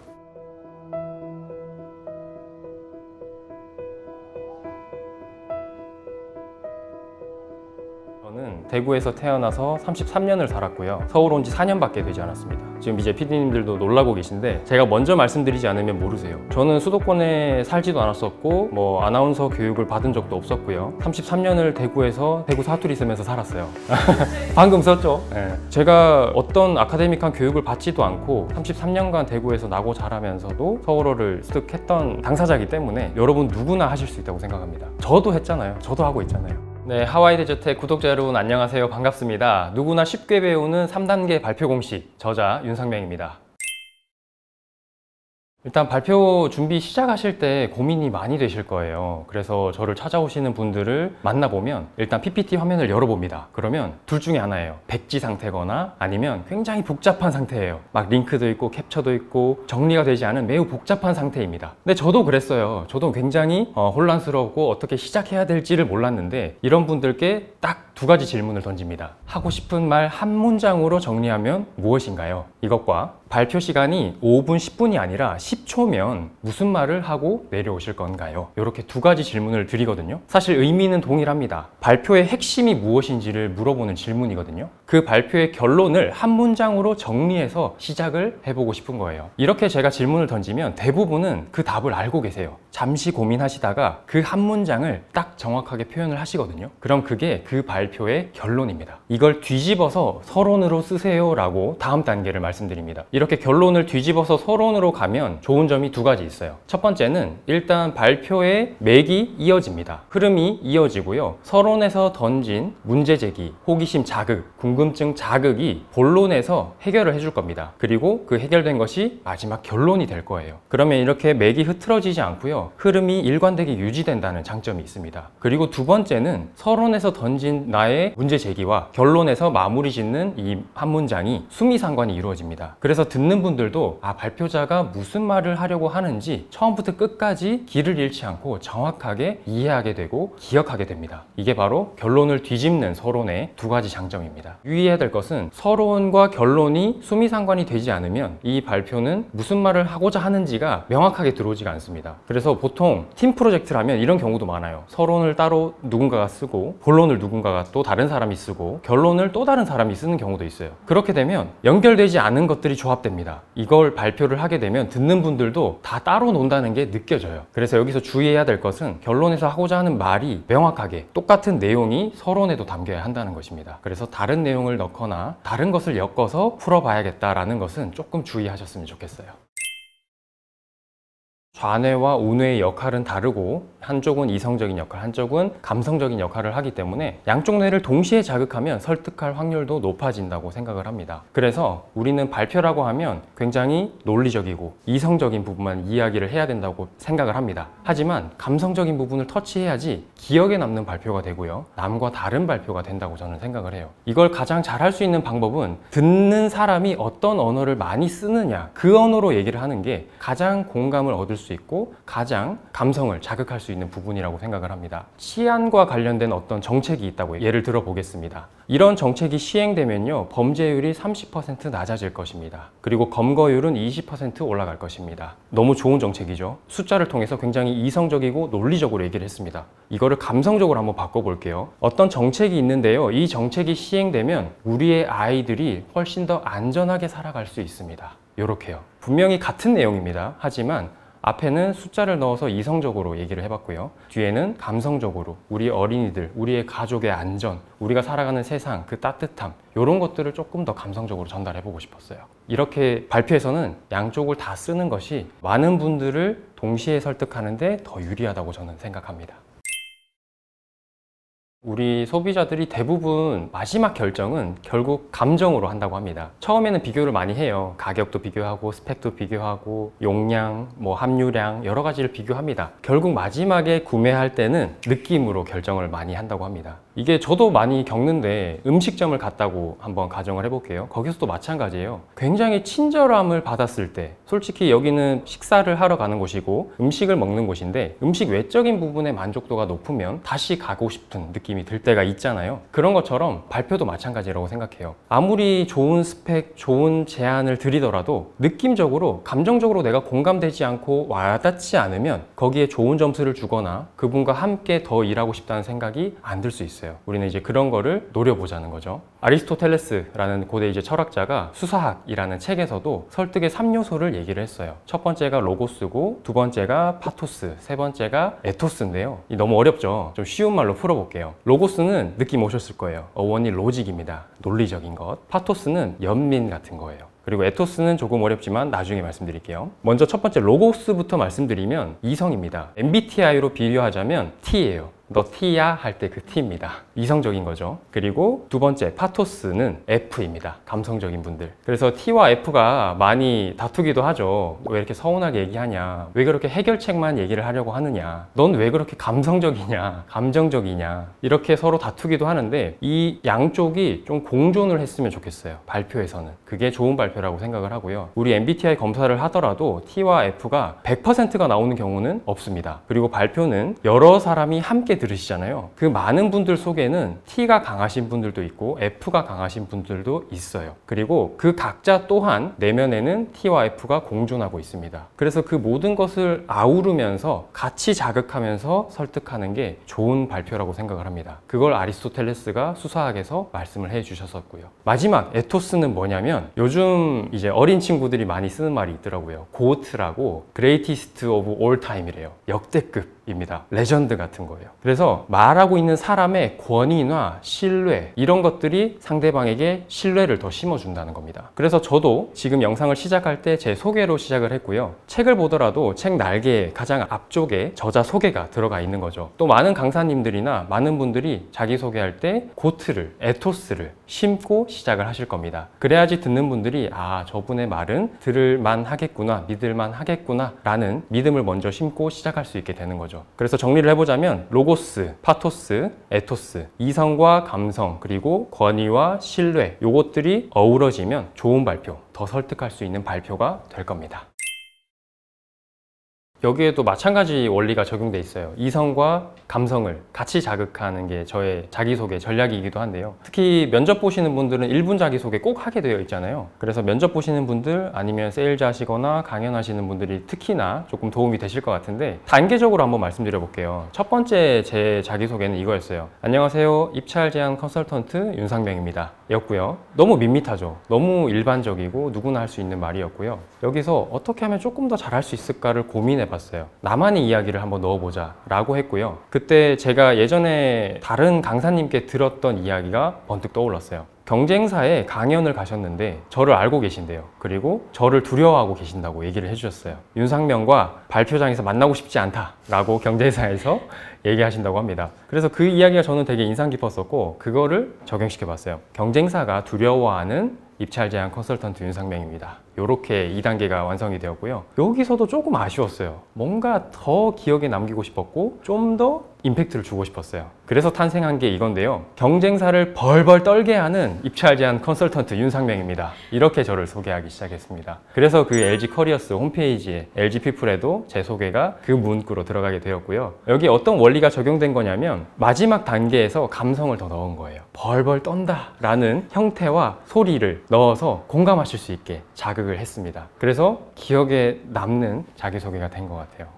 저는 대구에서 태어나서 33년을 살았고요. 서울 온 지 4년밖에 되지 않았습니다. 지금 이제 PD님들도 놀라고 계신데 제가 먼저 말씀드리지 않으면 모르세요. 저는 수도권에 살지도 않았었고 뭐 아나운서 교육을 받은 적도 없었고요. 33년을 대구에서 대구 사투리 쓰면서 살았어요. 방금 썼죠? 네. 제가 어떤 아카데믹한 교육을 받지도 않고 33년간 대구에서 나고 자라면서도 서울어를 습득했던 당사자이기 때문에 여러분 누구나 하실 수 있다고 생각합니다. 저도 했잖아요. 저도 하고 있잖아요. 네, 하와이 데저텍 구독자 여러분 안녕하세요. 반갑습니다. 누구나 쉽게 배우는 3단계 발표 공식 저자 윤상명입니다. 일단 발표 준비 시작하실 때 고민이 많이 되실 거예요. 그래서 저를 찾아오시는 분들을 만나보면 일단 PPT 화면을 열어봅니다. 그러면 둘 중에 하나예요. 백지 상태거나 아니면 굉장히 복잡한 상태예요. 막 링크도 있고 캡처도 있고 정리가 되지 않은 매우 복잡한 상태입니다. 근데 저도 그랬어요. 저도 굉장히 혼란스럽고 어떻게 시작해야 될지를 몰랐는데 이런 분들께 딱 두 가지 질문을 던집니다. 하고 싶은 말 한 문장으로 정리하면 무엇인가요? 이것과 발표 시간이 5분, 10분이 아니라 10초면 무슨 말을 하고 내려오실 건가요? 이렇게 두 가지 질문을 드리거든요. 사실 의미는 동일합니다. 발표의 핵심이 무엇인지를 물어보는 질문이거든요. 그 발표의 결론을 한 문장으로 정리해서 시작을 해보고 싶은 거예요. 이렇게 제가 질문을 던지면 대부분은 그 답을 알고 계세요. 잠시 고민하시다가 그 한 문장을 딱 정확하게 표현을 하시거든요. 그럼 그게 그 발표의 결론입니다. 이걸 뒤집어서 서론으로 쓰세요 라고 다음 단계를 말씀드립니다. 이렇게 결론을 뒤집어서 서론으로 가면 좋은 점이 두 가지 있어요. 첫 번째는 일단 발표의 맥이 이어집니다. 흐름이 이어지고요. 서론에서 던진 문제 제기, 호기심 자극, 궁금증 자극이 본론에서 해결을 해줄 겁니다. 그리고 그 해결된 것이 마지막 결론이 될 거예요. 그러면 이렇게 맥이 흐트러지지 않고요. 흐름이 일관되게 유지된다는 장점이 있습니다. 그리고 두 번째는 서론에서 던진 나의 문제 제기와 결론에서 마무리 짓는 이 한 문장이 수미상관이 이루어집니다. 그래서 듣는 분들도 발표자가 무슨 말을 하려고 하는지 처음부터 끝까지 길을 잃지 않고 정확하게 이해하게 되고 기억하게 됩니다. 이게 바로 결론을 뒤집는 서론의 두 가지 장점입니다. 유의해야 될 것은 서론과 결론이 수미상관이 되지 않으면 이 발표는 무슨 말을 하고자 하는지가 명확하게 들어오지가 않습니다. 그래서 보통 팀 프로젝트라면 이런 경우도 많아요. 서론을 따로 누군가가 쓰고 본론을 누군가가 발표가 또 다른 사람이 쓰고 결론을 또 다른 사람이 쓰는 경우도 있어요. 그렇게 되면 연결되지 않은 것들이 조합됩니다. 이걸 발표를 하게 되면 듣는 분들도 다 따로 논다는 게 느껴져요. 그래서 여기서 주의해야 될 것은 결론에서 하고자 하는 말이 명확하게 똑같은 내용이 서론에도 담겨야 한다는 것입니다. 그래서 다른 내용을 넣거나 다른 것을 엮어서 풀어봐야겠다라는 것은 조금 주의하셨으면 좋겠어요. 좌뇌와 우뇌의 역할은 다르고 한쪽은 이성적인 역할, 한쪽은 감성적인 역할을 하기 때문에 양쪽 뇌를 동시에 자극하면 설득할 확률도 높아진다고 생각을 합니다. 그래서 우리는 발표라고 하면 굉장히 논리적이고 이성적인 부분만 이야기를 해야 된다고 생각을 합니다. 하지만 감성적인 부분을 터치해야지 기억에 남는 발표가 되고요. 남과 다른 발표가 된다고 저는 생각을 해요. 이걸 가장 잘할 수 있는 방법은 듣는 사람이 어떤 언어를 많이 쓰느냐, 그 언어로 얘기를 하는 게 가장 공감을 얻을 수 있고 가장 감성을 자극할 수 있는 부분이라고 생각을 합니다. 치안과 관련된 어떤 정책이 있다고 예를 들어 보겠습니다. 이런 정책이 시행되면요, 범죄율이 30% 낮아질 것입니다. 그리고 검거율은 20% 올라갈 것입니다. 너무 좋은 정책이죠. 숫자를 통해서 굉장히 이성적이고 논리적으로 얘기를 했습니다. 이거를 감성적으로 한번 바꿔볼게요. 어떤 정책이 있는데요, 이 정책이 시행되면 우리의 아이들이 훨씬 더 안전하게 살아갈 수 있습니다. 요렇게요. 분명히 같은 내용입니다. 하지만 앞에는 숫자를 넣어서 이성적으로 얘기를 해봤고요. 뒤에는 감성적으로 우리 어린이들, 우리의 가족의 안전, 우리가 살아가는 세상, 그 따뜻함, 이런 것들을 조금 더 감성적으로 전달해보고 싶었어요. 이렇게 발표에서는 양쪽을 다 쓰는 것이 많은 분들을 동시에 설득하는데 더 유리하다고 저는 생각합니다. 우리 소비자들이 대부분 마지막 결정은 결국 감정으로 한다고 합니다. 처음에는 비교를 많이 해요. 가격도 비교하고 스펙도 비교하고 용량, 함유량 여러 가지를 비교합니다. 결국 마지막에 구매할 때는 느낌으로 결정을 많이 한다고 합니다. 이게 저도 많이 겪는데 음식점을 갔다고 한번 가정을 해볼게요. 거기서도 마찬가지예요. 굉장히 친절함을 받았을 때, 솔직히 여기는 식사를 하러 가는 곳이고 음식을 먹는 곳인데 음식 외적인 부분의 만족도가 높으면 다시 가고 싶은 느낌이 들 때가 있잖아요. 그런 것처럼 발표도 마찬가지라고 생각해요. 아무리 좋은 스펙, 좋은 제안을 드리더라도 느낌적으로, 감정적으로 내가 공감되지 않고 와닿지 않으면 거기에 좋은 점수를 주거나 그분과 함께 더 일하고 싶다는 생각이 안 들 수 있어요. 우리는 이제 그런 거를 노려보자는 거죠. 아리스토텔레스라는 고대 이제 철학자가 수사학이라는 책에서도 설득의 3요소를 얘기를 했어요. 첫 번째가 로고스고, 두 번째가 파토스, 세 번째가 에토스인데요. 너무 어렵죠? 좀 쉬운 말로 풀어볼게요. 로고스는 느낌 오셨을 거예요. 어원이 로직입니다. 논리적인 것. 파토스는 연민 같은 거예요. 그리고 에토스는 조금 어렵지만 나중에 말씀드릴게요. 먼저 첫 번째 로고스부터 말씀드리면 이성입니다. MBTI로 비교하자면 T예요. 너 T야? 할 때 그 T입니다. 이성적인 거죠. 그리고 두 번째 파토스는 F입니다. 감성적인 분들. 그래서 T와 F가 많이 다투기도 하죠. 왜 이렇게 서운하게 얘기하냐, 왜 그렇게 해결책만 얘기를 하려고 하느냐, 넌 왜 그렇게 감성적이냐, 감정적이냐, 이렇게 서로 다투기도 하는데 이 양쪽이 좀 공존을 했으면 좋겠어요. 발표에서는. 그게 좋은 발표라고 생각을 하고요. 우리 MBTI 검사를 하더라도 T와 F가 100%가 나오는 경우는 없습니다. 그리고 발표는 여러 사람이 함께 들으시잖아요. 그 많은 분들 속에는 T가 강하신 분들도 있고 F가 강하신 분들도 있어요. 그리고 그 각자 또한 내면에는 T와 F가 공존하고 있습니다. 그래서 그 모든 것을 아우르면서 같이 자극하면서 설득하는 게 좋은 발표라고 생각을 합니다. 그걸 아리스토텔레스가 수사학에서 말씀을 해 주셨었고요. 마지막 에토스는 뭐냐면 요즘 이제 어린 친구들이 많이 쓰는 말이 있더라고요. 고트라고, greatest of all time이래요. 역대급입니다. 레전드 같은 거예요. 그래서 말하고 있는 사람의 권위나 신뢰, 이런 것들이 상대방에게 신뢰를 더 심어준다는 겁니다. 그래서 저도 지금 영상을 시작할 때 제 소개로 시작을 했고요. 책을 보더라도 책 날개 가장 앞쪽에 저자 소개가 들어가 있는 거죠. 또 많은 강사님들이나 많은 분들이 자기소개할 때 고트를, 에토스를 심고 시작을 하실 겁니다. 그래야지 듣는 분들이 아, 저분의 말은 들을만 하겠구나, 믿을만 하겠구나 라는 믿음을 먼저 심고 시작할 수 있게 되는 거죠. 그래서 정리를 해보자면 로고스, 파토스, 에토스, 이성과 감성, 그리고 권위와 신뢰, 요것들이 어우러지면 좋은 발표, 더 설득할 수 있는 발표가 될 겁니다. 여기에도 마찬가지 원리가 적용돼 있어요. 이성과 감성을 같이 자극하는 게 저의 자기소개 전략이기도 한데요. 특히 면접 보시는 분들은 1분 자기소개 꼭 하게 되어 있잖아요. 그래서 면접 보시는 분들 아니면 세일즈 하시거나 강연하시는 분들이 특히나 조금 도움이 되실 것 같은데, 단계적으로 한번 말씀드려 볼게요. 첫 번째 제 자기소개는 이거였어요. 안녕하세요, 입찰 제안 컨설턴트 윤상명입니다 였고요. 너무 밋밋하죠. 너무 일반적이고 누구나 할 수 있는 말이었고요. 여기서 어떻게 하면 조금 더 잘할 수 있을까를 고민해 봤어요. 나만의 이야기를 한번 넣어보자 라고 했고요. 그때 제가 예전에 다른 강사님께 들었던 이야기가 번뜩 떠올랐어요. 경쟁사에 강연을 가셨는데 저를 알고 계신대요. 그리고 저를 두려워하고 계신다고 얘기를 해주셨어요. 윤상명과 발표장에서 만나고 싶지 않다 라고 경쟁사에서 얘기하신다고 합니다. 그래서 그 이야기가 저는 되게 인상 깊었었고, 그거를 적용시켜 봤어요. 경쟁사가 두려워하는 입찰 제안 컨설턴트 윤상명입니다. 이렇게 2단계가 완성이 되었고요. 여기서도 조금 아쉬웠어요. 뭔가 더 기억에 남기고 싶었고 좀 더 임팩트를 주고 싶었어요. 그래서 탄생한 게 이건데요. 경쟁사를 벌벌 떨게 하는 입찰 제안 컨설턴트 윤상명입니다. 이렇게 저를 소개하기 시작했습니다. 그래서 그 LG 커리어스 홈페이지에 LG 피플에도 제 소개가 그 문구로 들어가게 되었고요. 여기 어떤 원리가 적용된 거냐면 마지막 단계에서 감성을 더 넣은 거예요. 벌벌 떤다 라는 형태와 소리를 넣어서 공감하실 수 있게 자극을 했습니다. 그래서 기억에 남는 자기소개가 된 것 같아요.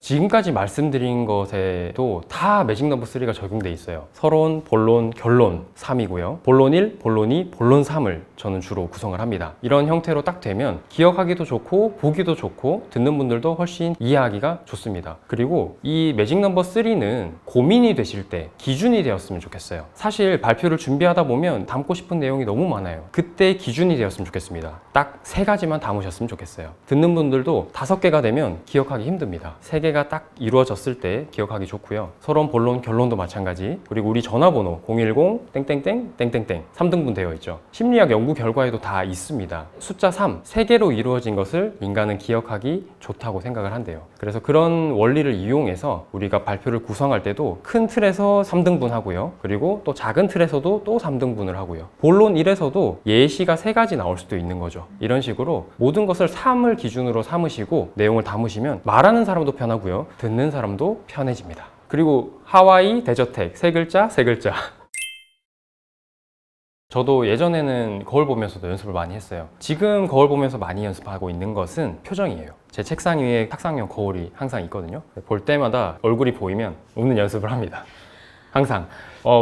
지금까지 말씀드린 것에도 다 매직 넘버 3가 적용돼 있어요. 서론, 본론, 결론 3이고요. 본론 1, 본론 2, 본론 3을 저는 주로 구성을 합니다. 이런 형태로 딱 되면 기억하기도 좋고 보기도 좋고 듣는 분들도 훨씬 이해하기가 좋습니다. 그리고 이 매직 넘버 3는 고민이 되실 때 기준이 되었으면 좋겠어요. 사실 발표를 준비하다 보면 담고 싶은 내용이 너무 많아요. 그때 기준이 되었으면 좋겠습니다. 딱 3가지만 담으셨으면 좋겠어요. 듣는 분들도 5개가 되면 기억하기 힘듭니다. 3개가 딱 이루어졌을 때 기억하기 좋고요. 서론, 본론, 결론도 마찬가지. 그리고 우리 전화번호 010 땡땡땡 땡땡땡 3등분 되어 있죠. 심리학 연구 결과에도 다 있습니다. 숫자 3, 3개로 이루어진 것을 인간은 기억하기 좋다고 생각을 한대요. 그래서 그런 원리를 이용해서 우리가 발표를 구성할 때도 큰 틀에서 3등분 하고요. 그리고 또 작은 틀에서도 또 3등분을 하고요. 본론 1에서도 예시가 3가지 나올 수도 있는 거죠. 이런 식으로 모든 것을 3을 기준으로 삼으시고 내용을 담으시면 말하는 사람도 편하고요. 듣는 사람도 편해집니다. 그리고 하와이 대저택 3글자 3글자. 저도 예전에는 거울 보면서도 연습을 많이 했어요. 지금 거울 보면서 많이 연습하고 있는 것은 표정이에요. 제 책상 위에 탁상용 거울이 항상 있거든요. 볼 때마다 얼굴이 보이면 웃는 연습을 합니다. 항상.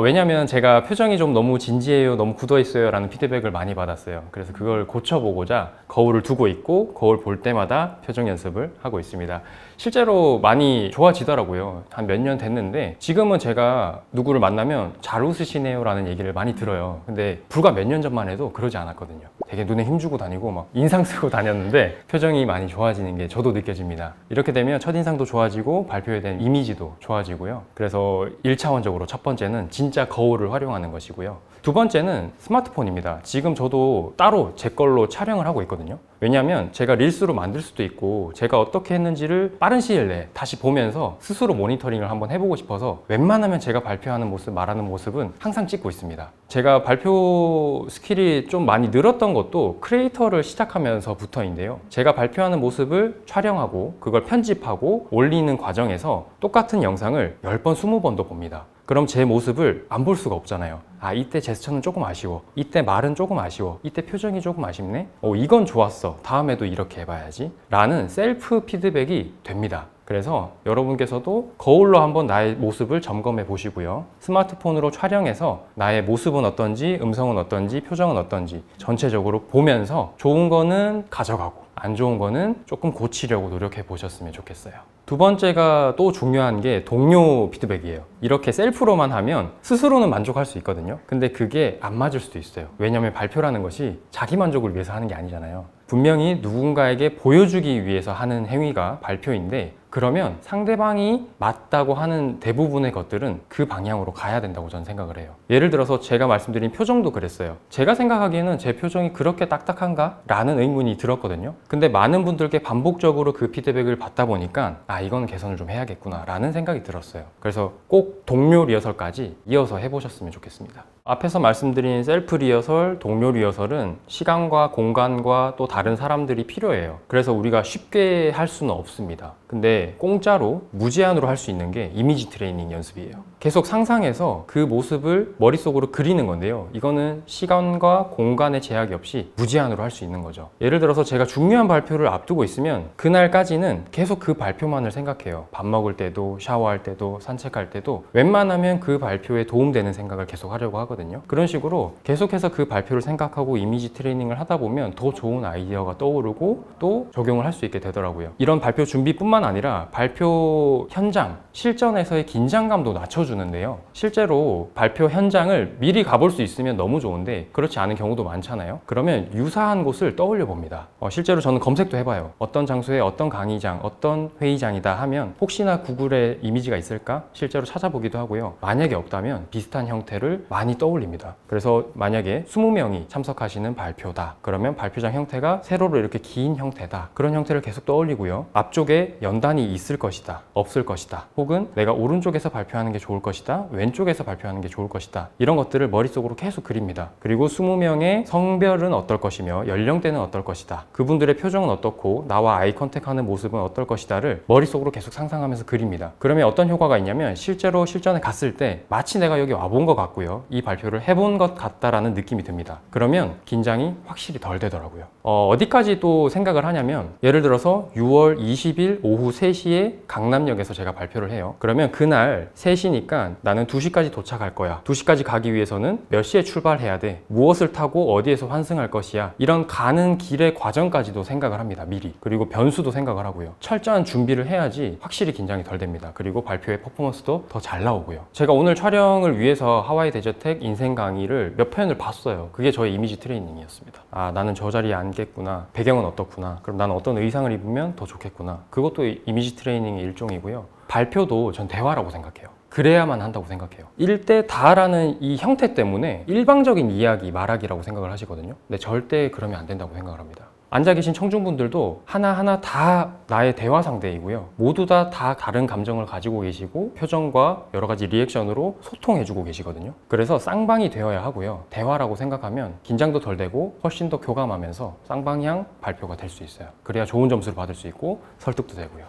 왜냐면 제가 표정이 좀 너무 진지해요, 너무 굳어있어요 라는 피드백을 많이 받았어요. 그래서 그걸 고쳐보고자 거울을 두고 있고 거울 볼 때마다 표정 연습을 하고 있습니다. 실제로 많이 좋아지더라고요. 한 몇 년 됐는데 지금은 제가 누구를 만나면 잘 웃으시네요 라는 얘기를 많이 들어요. 근데 불과 몇 년 전만 해도 그러지 않았거든요. 되게 눈에 힘주고 다니고 막 인상 쓰고 다녔는데 표정이 많이 좋아지는 게 저도 느껴집니다. 이렇게 되면 첫인상도 좋아지고 발표에 대한 이미지도 좋아지고요. 그래서 1차원적으로 첫 번째는 진짜 거울을 활용하는 것이고요. 두 번째는 스마트폰입니다. 지금 저도 따로 제 걸로 촬영을 하고 있거든요. 왜냐하면 제가 릴스로 만들 수도 있고 제가 어떻게 했는지를 빠른 시일 내에 다시 보면서 스스로 모니터링을 한번 해보고 싶어서 웬만하면 제가 발표하는 모습, 말하는 모습은 항상 찍고 있습니다. 제가 발표 스킬이 좀 많이 늘었던 것도 크리에이터를 시작하면서부터인데요. 제가 발표하는 모습을 촬영하고 그걸 편집하고 올리는 과정에서 똑같은 영상을 10번, 20번도 봅니다. 그럼 제 모습을 안 볼 수가 없잖아요. 아, 이때 제스처는 조금 아쉬워. 이때 말은 조금 아쉬워. 이때 표정이 조금 아쉽네. 이건 좋았어. 다음에도 이렇게 해봐야지. 라는 셀프 피드백이 됩니다. 그래서 여러분께서도 거울로 한번 나의 모습을 점검해 보시고요. 스마트폰으로 촬영해서 나의 모습은 어떤지, 음성은 어떤지, 표정은 어떤지 전체적으로 보면서 좋은 거는 가져가고 안 좋은 거는 조금 고치려고 노력해 보셨으면 좋겠어요. 두 번째가 또 중요한 게 동료 피드백이에요. 이렇게 셀프로만 하면 스스로는 만족할 수 있거든요. 근데 그게 안 맞을 수도 있어요. 왜냐하면 발표라는 것이 자기 만족을 위해서 하는 게 아니잖아요. 분명히 누군가에게 보여주기 위해서 하는 행위가 발표인데 그러면 상대방이 맞다고 하는 대부분의 것들은 그 방향으로 가야 된다고 저는 생각을 해요. 예를 들어서 제가 말씀드린 표정도 그랬어요. 제가 생각하기에는 제 표정이 그렇게 딱딱한가? 라는 의문이 들었거든요. 근데 많은 분들께 반복적으로 그 피드백을 받다 보니까 아, 이건 개선을 좀 해야겠구나 라는 생각이 들었어요. 그래서 꼭 동료 리허설까지 이어서 해보셨으면 좋겠습니다. 앞에서 말씀드린 셀프 리허설, 동료 리허설은 시간과 공간과 또 다른 사람들이 필요해요. 그래서 우리가 쉽게 할 수는 없습니다. 근데 공짜로 무제한으로 할 수 있는 게 이미지 트레이닝 연습이에요. 계속 상상해서 그 모습을 머릿속으로 그리는 건데요. 이거는 시간과 공간의 제약이 없이 무제한으로 할 수 있는 거죠. 예를 들어서 제가 중요한 발표를 앞두고 있으면 그날까지는 계속 그 발표만을 생각해요. 밥 먹을 때도, 샤워할 때도, 산책할 때도 웬만하면 그 발표에 도움되는 생각을 계속 하려고 하거든요. 그런 식으로 계속해서 그 발표를 생각하고 이미지 트레이닝을 하다 보면 더 좋은 아이디어가 떠오르고 또 적용을 할 수 있게 되더라고요. 이런 발표 준비뿐만 아니라 발표 현장, 실전에서의 긴장감도 낮춰주는데요. 실제로 발표 현장을 미리 가볼 수 있으면 너무 좋은데 그렇지 않은 경우도 많잖아요. 그러면 유사한 곳을 떠올려 봅니다. 실제로 저는 검색도 해봐요. 어떤 장소에 어떤 강의장, 어떤 회의장이다 하면 혹시나 구글에 이미지가 있을까? 실제로 찾아보기도 하고요. 만약에 없다면 비슷한 형태를 많이 떠올립니다. 그래서 만약에 20명이 참석하시는 발표다. 그러면 발표장 형태가 세로로 이렇게 긴 형태다. 그런 형태를 계속 떠올리고요. 앞쪽에 연단이 있을 것이다. 없을 것이다. 혹은 내가 오른쪽에서 발표하는 게 좋을 것이다. 왼쪽에서 발표하는 게 좋을 것이다. 이런 것들을 머릿속으로 계속 그립니다. 그리고 20명의 성별은 어떨 것이며 연령대는 어떨 것이다. 그분들의 표정은 어떻고 나와 아이 컨택하는 모습은 어떨 것이다를 머릿속으로 계속 상상하면서 그립니다. 그러면 어떤 효과가 있냐면 실제로 실전에 갔을 때 마치 내가 여기 와본 것 같고요. 이 발표를 해본 것 같다라는 느낌이 듭니다. 그러면 긴장이 확실히 덜 되더라고요. 어디까지 또 생각을 하냐면 예를 들어서 6월 20일 오후 3시에 강남역에서 제가 발표를 해요. 그러면 그날 3시니까 나는 2시까지 도착할 거야. 2시까지 가기 위해서는 몇 시에 출발해야 돼? 무엇을 타고 어디에서 환승할 것이야? 이런 가는 길의 과정까지도 생각을 합니다. 미리. 그리고 변수도 생각을 하고요. 철저한 준비를 해야지 확실히 긴장이 덜 됩니다. 그리고 발표의 퍼포먼스도 더 잘 나오고요. 제가 오늘 촬영을 위해서 하와이 대저텍 인생 강의를 몇 편을 봤어요. 그게 저의 이미지 트레이닝이었습니다. 아, 나는 저 자리에 앉겠구나. 배경은 어떻구나. 그럼 나는 어떤 의상을 입으면 더 좋겠구나. 그것도 이미지 트레이닝의 일종이고요. 발표도 전 대화라고 생각해요. 그래야만 한다고 생각해요. 1대 다라는 이 형태 때문에 일방적인 이야기, 말하기라고 생각을 하시거든요. 근데 절대 그러면 안 된다고 생각을 합니다. 앉아 계신 청중분들도 하나하나 다 나의 대화 상대이고요. 모두 다 다른 감정을 가지고 계시고 표정과 여러 가지 리액션으로 소통해주고 계시거든요. 그래서 쌍방이 되어야 하고요. 대화라고 생각하면 긴장도 덜 되고 훨씬 더 교감하면서 쌍방향 발표가 될 수 있어요. 그래야 좋은 점수를 받을 수 있고 설득도 되고요.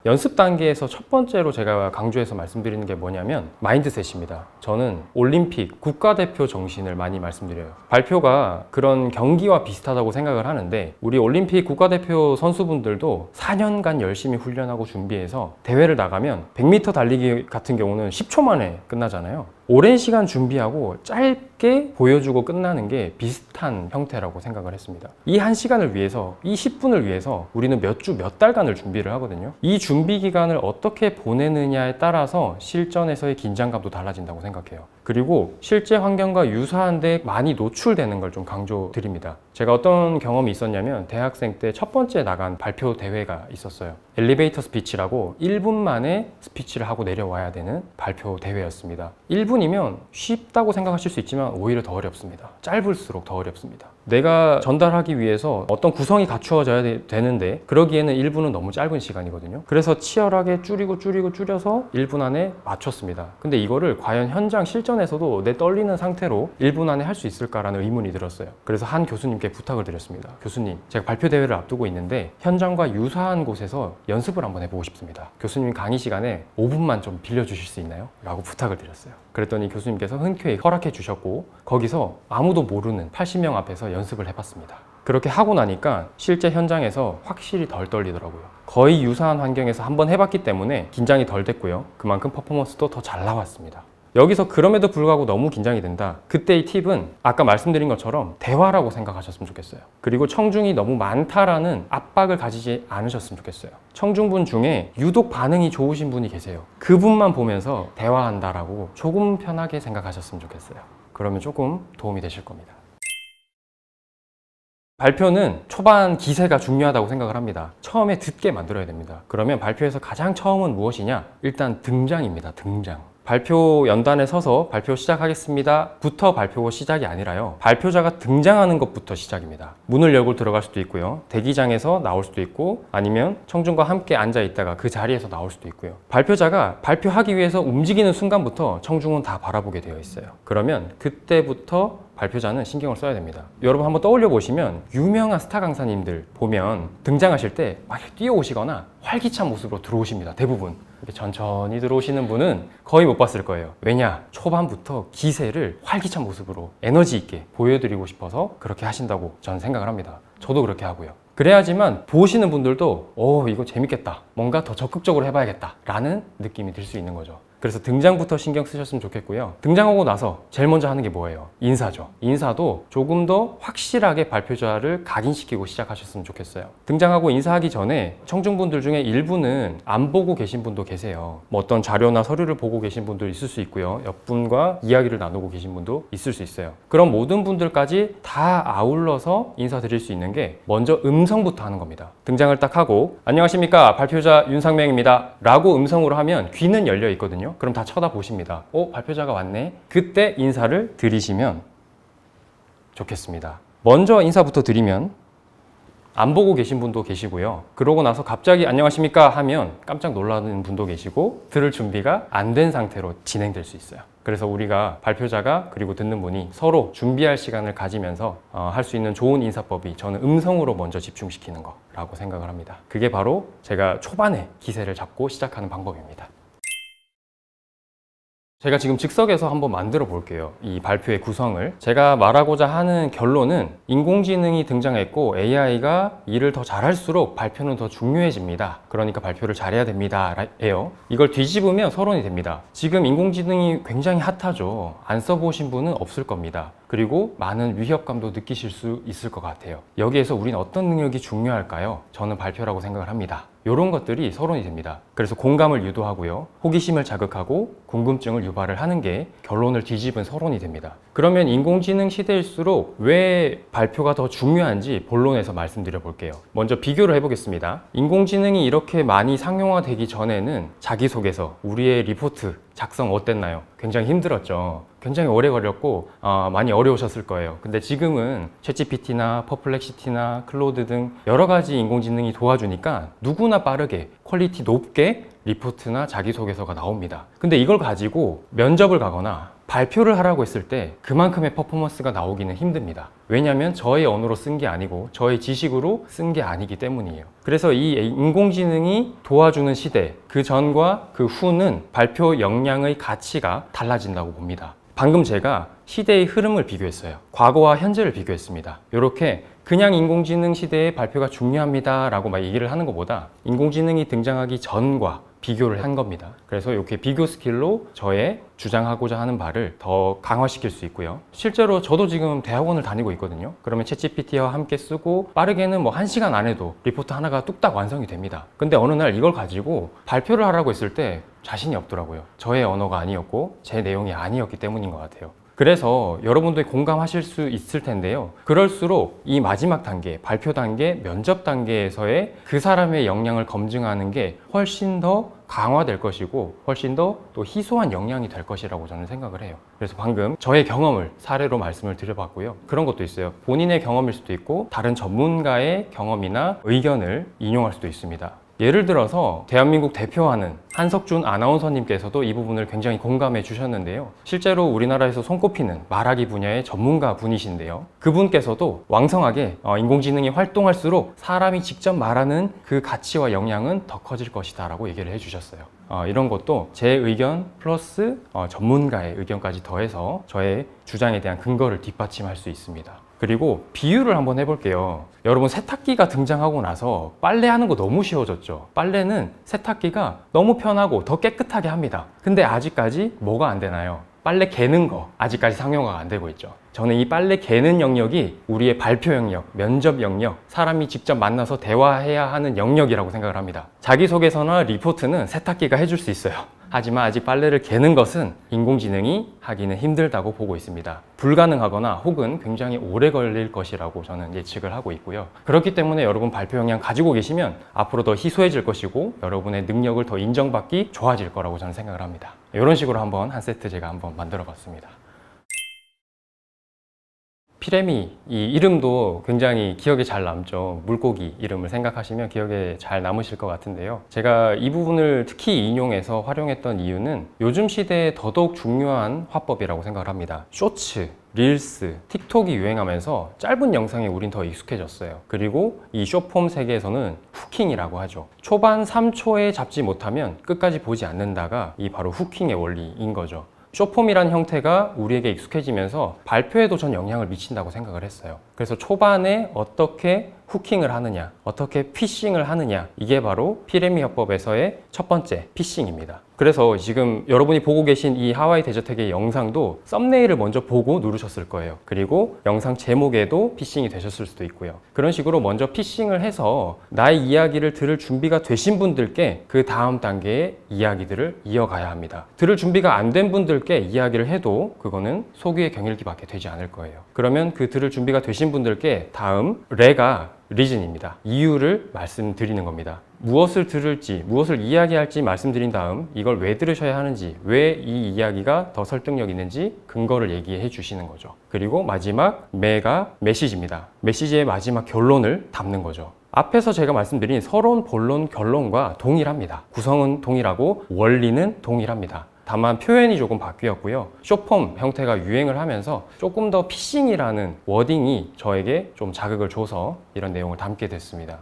연습 단계에서 첫 번째로 제가 강조해서 말씀드리는 게 뭐냐면 마인드셋입니다. 저는 올림픽 국가대표 정신을 많이 말씀드려요. 발표가 그런 경기와 비슷하다고 생각을 하는데 우리 올림픽 국가대표 선수분들도 4년간 열심히 훈련하고 준비해서 대회를 나가면 100m 달리기 같은 경우는 10초 만에 끝나잖아요. 오랜 시간 준비하고 짧게 보여주고 끝나는 게 비슷한 형태라고 생각을 했습니다. 이 1시간을 위해서, 이 10분을 위해서 우리는 몇 주, 몇 달간을 준비를 하거든요. 이 준비 기간을 어떻게 보내느냐에 따라서 실전에서의 긴장감도 달라진다고 생각해요. 그리고 실제 환경과 유사한데 많이 노출되는 걸 좀 강조드립니다. 제가 어떤 경험이 있었냐면 대학생 때 첫 번째 나간 발표 대회가 있었어요. 엘리베이터 스피치라고 1분 만에 스피치를 하고 내려와야 되는 발표 대회였습니다. 1분이면 쉽다고 생각하실 수 있지만 오히려 더 어렵습니다. 짧을수록 더 어렵습니다. 내가 전달하기 위해서 어떤 구성이 갖추어져야 되는데 그러기에는 1분은 너무 짧은 시간이거든요. 그래서 치열하게 줄여서 1분 안에 맞췄습니다. 근데 이거를 과연 현장 실전에서도 내 떨리는 상태로 1분 안에 할 수 있을까라는 의문이 들었어요. 그래서 한 교수님께 부탁을 드렸습니다. 교수님, 제가 발표 대회를 앞두고 있는데 현장과 유사한 곳에서 연습을 한번 해보고 싶습니다. 교수님 강의 시간에 5분만 좀 빌려주실 수 있나요? 라고 부탁을 드렸어요. 그랬더니 교수님께서 흔쾌히 허락해 주셨고 거기서 아무도 모르는 80명 앞에서 연습을 해봤습니다. 그렇게 하고 나니까 실제 현장에서 확실히 덜 떨리더라고요. 거의 유사한 환경에서 한번 해봤기 때문에 긴장이 덜 됐고요. 그만큼 퍼포먼스도 더 잘 나왔습니다. 여기서 그럼에도 불구하고 너무 긴장이 된다. 그때의 팁은 아까 말씀드린 것처럼 대화라고 생각하셨으면 좋겠어요. 그리고 청중이 너무 많다라는 압박을 가지지 않으셨으면 좋겠어요. 청중분 중에 유독 반응이 좋으신 분이 계세요. 그분만 보면서 대화한다라고 조금 편하게 생각하셨으면 좋겠어요. 그러면 조금 도움이 되실 겁니다. 발표는 초반 기세가 중요하다고 생각을 합니다. 처음에 듣게 만들어야 됩니다. 그러면 발표에서 가장 처음은 무엇이냐? 일단 등장입니다. 등장. 발표 연단에 서서 발표 시작하겠습니다 부터 발표가 시작이 아니라요, 발표자가 등장하는 것부터 시작입니다. 문을 열고 들어갈 수도 있고요, 대기장에서 나올 수도 있고, 아니면 청중과 함께 앉아 있다가 그 자리에서 나올 수도 있고요. 발표자가 발표하기 위해서 움직이는 순간부터 청중은 다 바라보게 되어 있어요. 그러면 그때부터 발표자는 신경을 써야 됩니다. 여러분 한번 떠올려 보시면 유명한 스타 강사님들 보면 등장하실 때 막 뛰어오시거나 활기찬 모습으로 들어오십니다. 대부분 이렇게 천천히 들어오시는 분은 거의 못 봤을 거예요. 왜냐? 초반부터 기세를 활기찬 모습으로 에너지 있게 보여드리고 싶어서 그렇게 하신다고 저는 생각을 합니다. 저도 그렇게 하고요. 그래야지만 보시는 분들도 이거 재밌겠다, 뭔가 더 적극적으로 해봐야겠다 라는 느낌이 들 수 있는 거죠. 그래서 등장부터 신경 쓰셨으면 좋겠고요. 등장하고 나서 제일 먼저 하는 게 뭐예요? 인사죠. 인사도 조금 더 확실하게 발표자를 각인시키고 시작하셨으면 좋겠어요. 등장하고 인사하기 전에 청중분들 중에 일부는 안 보고 계신 분도 계세요. 뭐 어떤 자료나 서류를 보고 계신 분도 있을 수 있고요, 옆분과 이야기를 나누고 계신 분도 있을 수 있어요. 그런 모든 분들까지 다 아울러서 인사드릴 수 있는 게 먼저 음성부터 하는 겁니다. 등장을 딱 하고 안녕하십니까, 발표자 윤상명입니다 라고 음성으로 하면 귀는 열려 있거든요. 그럼 다 쳐다보십니다. 발표자가 왔네. 그때 인사를 드리시면 좋겠습니다. 먼저 인사부터 드리면 안 보고 계신 분도 계시고요, 그러고 나서 갑자기 안녕하십니까 하면 깜짝 놀라는 분도 계시고, 들을 준비가 안 된 상태로 진행될 수 있어요. 그래서 우리가 발표자가 그리고 듣는 분이 서로 준비할 시간을 가지면서 할 수 있는 좋은 인사법이, 저는 음성으로 먼저 집중시키는 거라고 생각을 합니다. 그게 바로 제가 초반에 기세를 잡고 시작하는 방법입니다. 제가 지금 즉석에서 한번 만들어 볼게요. 이 발표의 구성을. 제가 말하고자 하는 결론은 인공지능이 등장했고 AI가 일을 더 잘할수록 발표는 더 중요해집니다. 그러니까 발표를 잘해야 됩니다 예요. 이걸 뒤집으면 서론이 됩니다. 지금 인공지능이 굉장히 핫하죠. 안 써보신 분은 없을 겁니다. 그리고 많은 위협감도 느끼실 수 있을 것 같아요. 여기에서 우리는 어떤 능력이 중요할까요? 저는 발표라고 생각을 합니다. 이런 것들이 서론이 됩니다. 그래서 공감을 유도하고요, 호기심을 자극하고 궁금증을 유발을 하는 게 결론을 뒤집은 서론이 됩니다. 그러면 인공지능 시대일수록 왜 발표가 더 중요한지 본론에서 말씀드려 볼게요. 먼저 비교를 해보겠습니다. 인공지능이 이렇게 많이 상용화되기 전에는 자기소개서, 우리의 리포트 작성 어땠나요? 굉장히 힘들었죠. 굉장히 오래 걸렸고 많이 어려우셨을 거예요. 근데 지금은 챗GPT나 퍼플렉시티나 클로드 등 여러 가지 인공지능이 도와주니까 누구나 빠르게 퀄리티 높게 리포트나 자기소개서가 나옵니다. 근데 이걸 가지고 면접을 가거나 발표를 하라고 했을 때 그만큼의 퍼포먼스가 나오기는 힘듭니다. 왜냐하면 저의 언어로 쓴 게 아니고 저의 지식으로 쓴 게 아니기 때문이에요. 그래서 이 인공지능이 도와주는 시대, 그 전과 그 후는 발표 역량의 가치가 달라진다고 봅니다. 방금 제가 시대의 흐름을 비교했어요. 과거와 현재를 비교했습니다. 이렇게 그냥 인공지능 시대에 발표가 중요합니다 라고 막 얘기를 하는 것보다 인공지능이 등장하기 전과 비교를 한 겁니다. 그래서 이렇게 비교 스킬로 저의 주장하고자 하는 바를 더 강화시킬 수 있고요. 실제로 저도 지금 대학원을 다니고 있거든요. 그러면 챗GPT와 함께 쓰고 빠르게는 뭐 1시간 안에도 리포트 하나가 뚝딱 완성이 됩니다. 근데 어느 날 이걸 가지고 발표를 하라고 했을 때 자신이 없더라고요. 저의 언어가 아니었고 제 내용이 아니었기 때문인 것 같아요. 그래서 여러분들이 공감하실 수 있을 텐데요. 그럴수록 이 마지막 단계, 발표 단계, 면접 단계에서의 그 사람의 역량을 검증하는 게 훨씬 더 강화될 것이고 훨씬 더 또 희소한 역량이 될 것이라고 저는 생각을 해요. 그래서 방금 저의 경험을 사례로 말씀을 드려봤고요. 그런 것도 있어요. 본인의 경험일 수도 있고 다른 전문가의 경험이나 의견을 인용할 수도 있습니다. 예를 들어서 대한민국 대표하는 한석준 아나운서님께서도 이 부분을 굉장히 공감해 주셨는데요. 실제로 우리나라에서 손꼽히는 말하기 분야의 전문가 분이신데요. 그분께서도 왕성하게 인공지능이 활동할수록 사람이 직접 말하는 그 가치와 역량은 더 커질 것이다 라고 얘기를 해주셨어요. 이런 것도 제 의견 플러스 전문가의 의견까지 더해서 저의 주장에 대한 근거를 뒷받침할 수 있습니다. 그리고 비유를 한번 해볼게요. 여러분, 세탁기가 등장하고 나서 빨래하는 거 너무 쉬워졌죠. 빨래는 세탁기가 너무 편하고 더 깨끗하게 합니다. 근데 아직까지 뭐가 안 되나요? 빨래 개는 거 아직까지 상용화가 안 되고 있죠. 저는 이 빨래 개는 영역이 우리의 발표 영역, 면접 영역, 사람이 직접 만나서 대화해야 하는 영역이라고 생각을 합니다. 자기소개서나 리포트는 세탁기가 해줄 수 있어요. 하지만 아직 빨래를 개는 것은 인공지능이 하기는 힘들다고 보고 있습니다. 불가능하거나 혹은 굉장히 오래 걸릴 것이라고 저는 예측을 하고 있고요. 그렇기 때문에 여러분 발표 역량 가지고 계시면 앞으로 더 희소해질 것이고 여러분의 능력을 더 인정받기 좋아질 거라고 저는 생각을 합니다. 이런 식으로 한번 한 세트 제가 한번 만들어 봤습니다. 피레미, 이 이름도 굉장히 기억에 잘 남죠. 물고기 이름을 생각하시면 기억에 잘 남으실 것 같은데요. 제가 이 부분을 특히 인용해서 활용했던 이유는 요즘 시대에 더더욱 중요한 화법이라고 생각을 합니다. 쇼츠, 릴스, 틱톡이 유행하면서 짧은 영상에 우린 더 익숙해졌어요. 그리고 이 숏폼 세계에서는 후킹이라고 하죠. 초반 3초에 잡지 못하면 끝까지 보지 않는다가 이 바로 후킹의 원리인 거죠. 숏폼이란 형태가 우리에게 익숙해지면서 발표에도 전 영향을 미친다고 생각을 했어요. 그래서 초반에 어떻게 후킹을 하느냐, 어떻게 피싱을 하느냐, 이게 바로 피레미 화법에서의 첫 번째 피싱입니다. 그래서 지금 여러분이 보고 계신 이 하와이 데저텍의 영상도 썸네일을 먼저 보고 누르셨을 거예요. 그리고 영상 제목에도 피싱이 되셨을 수도 있고요. 그런 식으로 먼저 피싱을 해서 나의 이야기를 들을 준비가 되신 분들께 그 다음 단계의 이야기들을 이어가야 합니다. 들을 준비가 안 된 분들께 이야기를 해도 그거는 소귀의 경일기밖에 되지 않을 거예요. 그러면 그 들을 준비가 되신 분들께 다음 레가 리즌입니다. 이유를 말씀드리는 겁니다. 무엇을 들을지, 무엇을 이야기할지 말씀드린 다음 이걸 왜 들으셔야 하는지, 왜 이 이야기가 더 설득력 있는지 근거를 얘기해 주시는 거죠. 그리고 마지막 매가 메시지입니다. 메시지의 마지막 결론을 담는 거죠. 앞에서 제가 말씀드린 서론, 본론, 결론과 동일합니다. 구성은 동일하고 원리는 동일합니다. 다만 표현이 조금 바뀌었고요. 숏폼 형태가 유행을 하면서 조금 더 피싱이라는 워딩이 저에게 좀 자극을 줘서 이런 내용을 담게 됐습니다.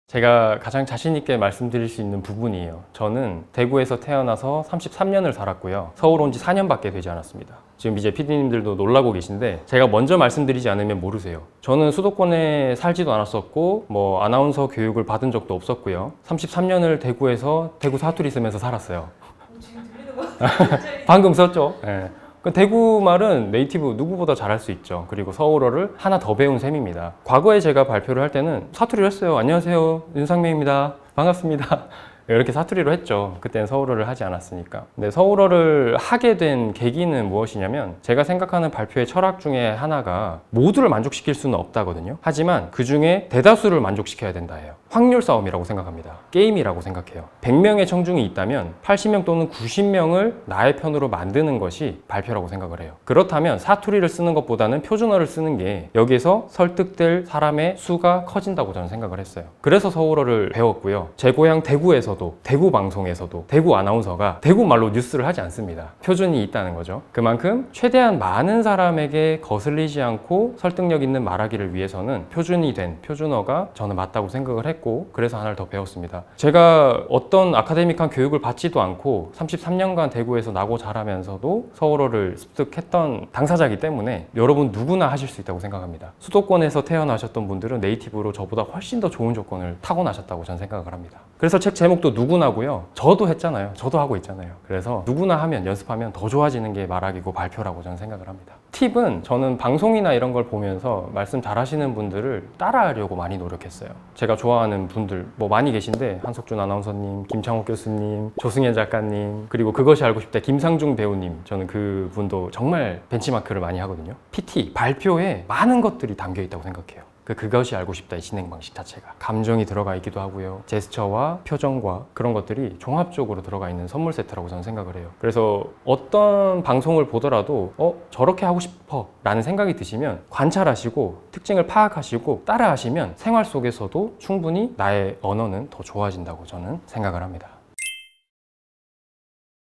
제가 가장 자신 있게 말씀드릴 수 있는 부분이에요. 저는 대구에서 태어나서 33년을 살았고요. 서울 온 지 4년밖에 되지 않았습니다. 지금 이제 PD님들도 놀라고 계신데 제가 먼저 말씀드리지 않으면 모르세요. 저는 수도권에 살지도 않았었고 뭐 아나운서 교육을 받은 적도 없었고요. 33년을 대구에서 대구 사투리 쓰면서 살았어요. 지금 들리는 거 방금 썼죠? 네. 대구 말은 네이티브 누구보다 잘할 수 있죠. 그리고 서울어를 하나 더 배운 셈입니다. 과거에 제가 발표를 할 때는 사투리를 했어요. 안녕하세요, 윤상명입니다. 반갑습니다. 이렇게 사투리로 했죠. 그때는 서울어를 하지 않았으니까. 근데 서울어를 하게 된 계기는 무엇이냐면 제가 생각하는 발표의 철학 중에 하나가 모두를 만족시킬 수는 없다거든요. 하지만 그 중에 대다수를 만족시켜야 된다예요. 확률 싸움이라고 생각합니다. 게임이라고 생각해요. 100명의 청중이 있다면 80명 또는 90명을 나의 편으로 만드는 것이 발표라고 생각을 해요. 그렇다면 사투리를 쓰는 것보다는 표준어를 쓰는 게 여기에서 설득될 사람의 수가 커진다고 저는 생각을 했어요. 그래서 서울어를 배웠고요. 제 고향 대구에서도 대구 방송에서도 대구 아나운서가 대구 말로 뉴스를 하지 않습니다. 표준이 있다는 거죠. 그만큼 최대한 많은 사람에게 거슬리지 않고 설득력 있는 말하기를 위해서는 표준이 된 표준어가 저는 맞다고 생각을 했고 그래서 하나를 더 배웠습니다. 제가 어떤 아카데믹한 교육을 받지도 않고 33년간 대구에서 나고 자라면서도 서울어를 습득했던 당사자이기 때문에 여러분 누구나 하실 수 있다고 생각합니다. 수도권에서 태어나셨던 분들은 네이티브로 저보다 훨씬 더 좋은 조건을 타고나셨다고 저는 생각을 합니다. 그래서 책 제목도 누구나고요. 저도 했잖아요. 저도 하고 있잖아요. 그래서 누구나 하면, 연습하면 더 좋아지는 게 말하기고 발표라고 저는 생각을 합니다. 팁은 저는 방송이나 이런 걸 보면서 말씀 잘 하시는 분들을 따라하려고 많이 노력했어요. 제가 좋아하는 분들 뭐 많이 계신데 한석준 아나운서님, 김창욱 교수님, 조승현 작가님, 그리고 그것이 알고 싶다 김상중 배우님, 저는 그분도 정말 벤치마크를 많이 하거든요. PT, 발표에 많은 것들이 담겨 있다고 생각해요. 그것이 알고 싶다의 진행 방식 자체가 감정이 들어가 있기도 하고요. 제스처와 표정과 그런 것들이 종합적으로 들어가 있는 선물 세트라고 저는 생각을 해요. 그래서 어떤 방송을 보더라도 저렇게 하고 싶어 라는 생각이 드시면 관찰하시고 특징을 파악하시고 따라하시면 생활 속에서도 충분히 나의 언어는 더 좋아진다고 저는 생각을 합니다.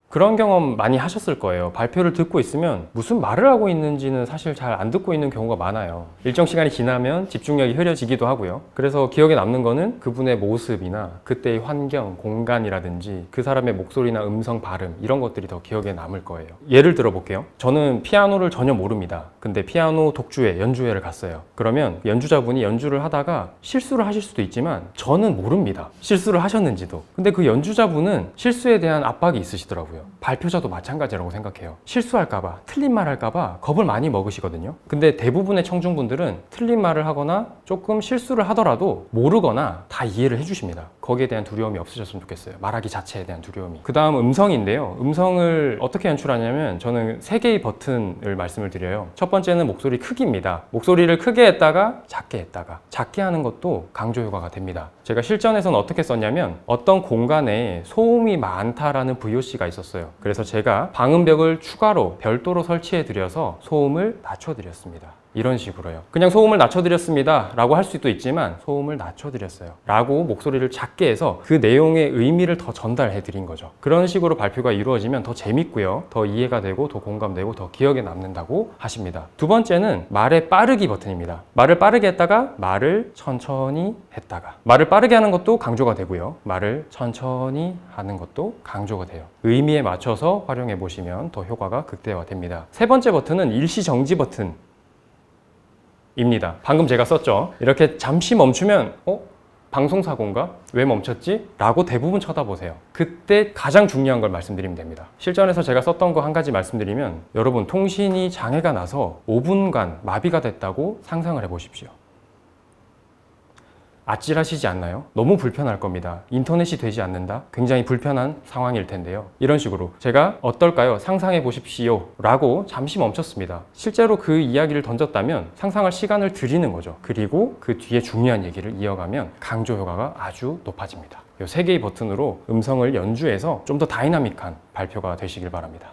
그런 경험 많이 하셨을 거예요. 발표를 듣고 있으면 무슨 말을 하고 있는지는 사실 잘 안 듣고 있는 경우가 많아요. 일정 시간이 지나면 집중력이 흐려지기도 하고요. 그래서 기억에 남는 거는 그분의 모습이나 그때의 환경, 공간이라든지 그 사람의 목소리나 음성, 발음 이런 것들이 더 기억에 남을 거예요. 예를 들어 볼게요. 저는 피아노를 전혀 모릅니다. 근데 피아노 독주회, 연주회를 갔어요. 그러면 연주자분이 연주를 하다가 실수를 하실 수도 있지만 저는 모릅니다. 실수를 하셨는지도. 근데 그 연주자분은 실수에 대한 압박이 있으시더라고요. 발표자도 마찬가지라고 생각해요. 실수할까봐, 틀린 말 할까봐 겁을 많이 먹으시거든요. 근데 대부분의 청중분들은 틀린 말을 하거나 조금 실수를 하더라도 모르거나 다 이해를 해주십니다. 거기에 대한 두려움이 없으셨으면 좋겠어요. 말하기 자체에 대한 두려움이. 그 다음 음성인데요. 음성을 어떻게 연출하냐면 저는 3개의 버튼을 말씀을 드려요. 첫 번째는 목소리 크기입니다. 목소리를 크게 했다가 작게 했다가 작게 하는 것도 강조 효과가 됩니다. 제가 실전에서는 어떻게 썼냐면 어떤 공간에 소음이 많다라는 VOC가 있었어요. 그래서 제가 방음벽을 추가로 별도로 설치해 드려서 소음을 낮춰 드렸습니다. 이런 식으로요. 그냥 소음을 낮춰드렸습니다 라고 할 수도 있지만 소음을 낮춰드렸어요 라고 목소리를 작게 해서 그 내용의 의미를 더 전달해 드린 거죠. 그런 식으로 발표가 이루어지면 더 재밌고요, 더 이해가 되고 더 공감되고 더 기억에 남는다고 하십니다. 두 번째는 말의 빠르기 버튼입니다. 말을 빠르게 했다가 말을 천천히 했다가. 말을 빠르게 하는 것도 강조가 되고요, 말을 천천히 하는 것도 강조가 돼요. 의미에 맞춰서 활용해 보시면 더 효과가 극대화됩니다. 세 번째 버튼은 일시정지 버튼 입니다. 방금 제가 썼죠. 이렇게 잠시 멈추면 방송사고인가? 왜 멈췄지? 라고 대부분 쳐다보세요. 그때 가장 중요한 걸 말씀드리면 됩니다. 실전에서 제가 썼던 거 한 가지 말씀드리면, 여러분 통신이 장애가 나서 5분간 마비가 됐다고 상상을 해보십시오. 아찔하시지 않나요? 너무 불편할 겁니다. 인터넷이 되지 않는다? 굉장히 불편한 상황일 텐데요. 이런 식으로 제가 어떨까요? 상상해 보십시오 라고 잠시 멈췄습니다. 실제로 그 이야기를 던졌다면 상상할 시간을 드리는 거죠. 그리고 그 뒤에 중요한 얘기를 이어가면 강조 효과가 아주 높아집니다. 이 3개의 버튼으로 음성을 연주해서 좀 더 다이나믹한 발표가 되시길 바랍니다.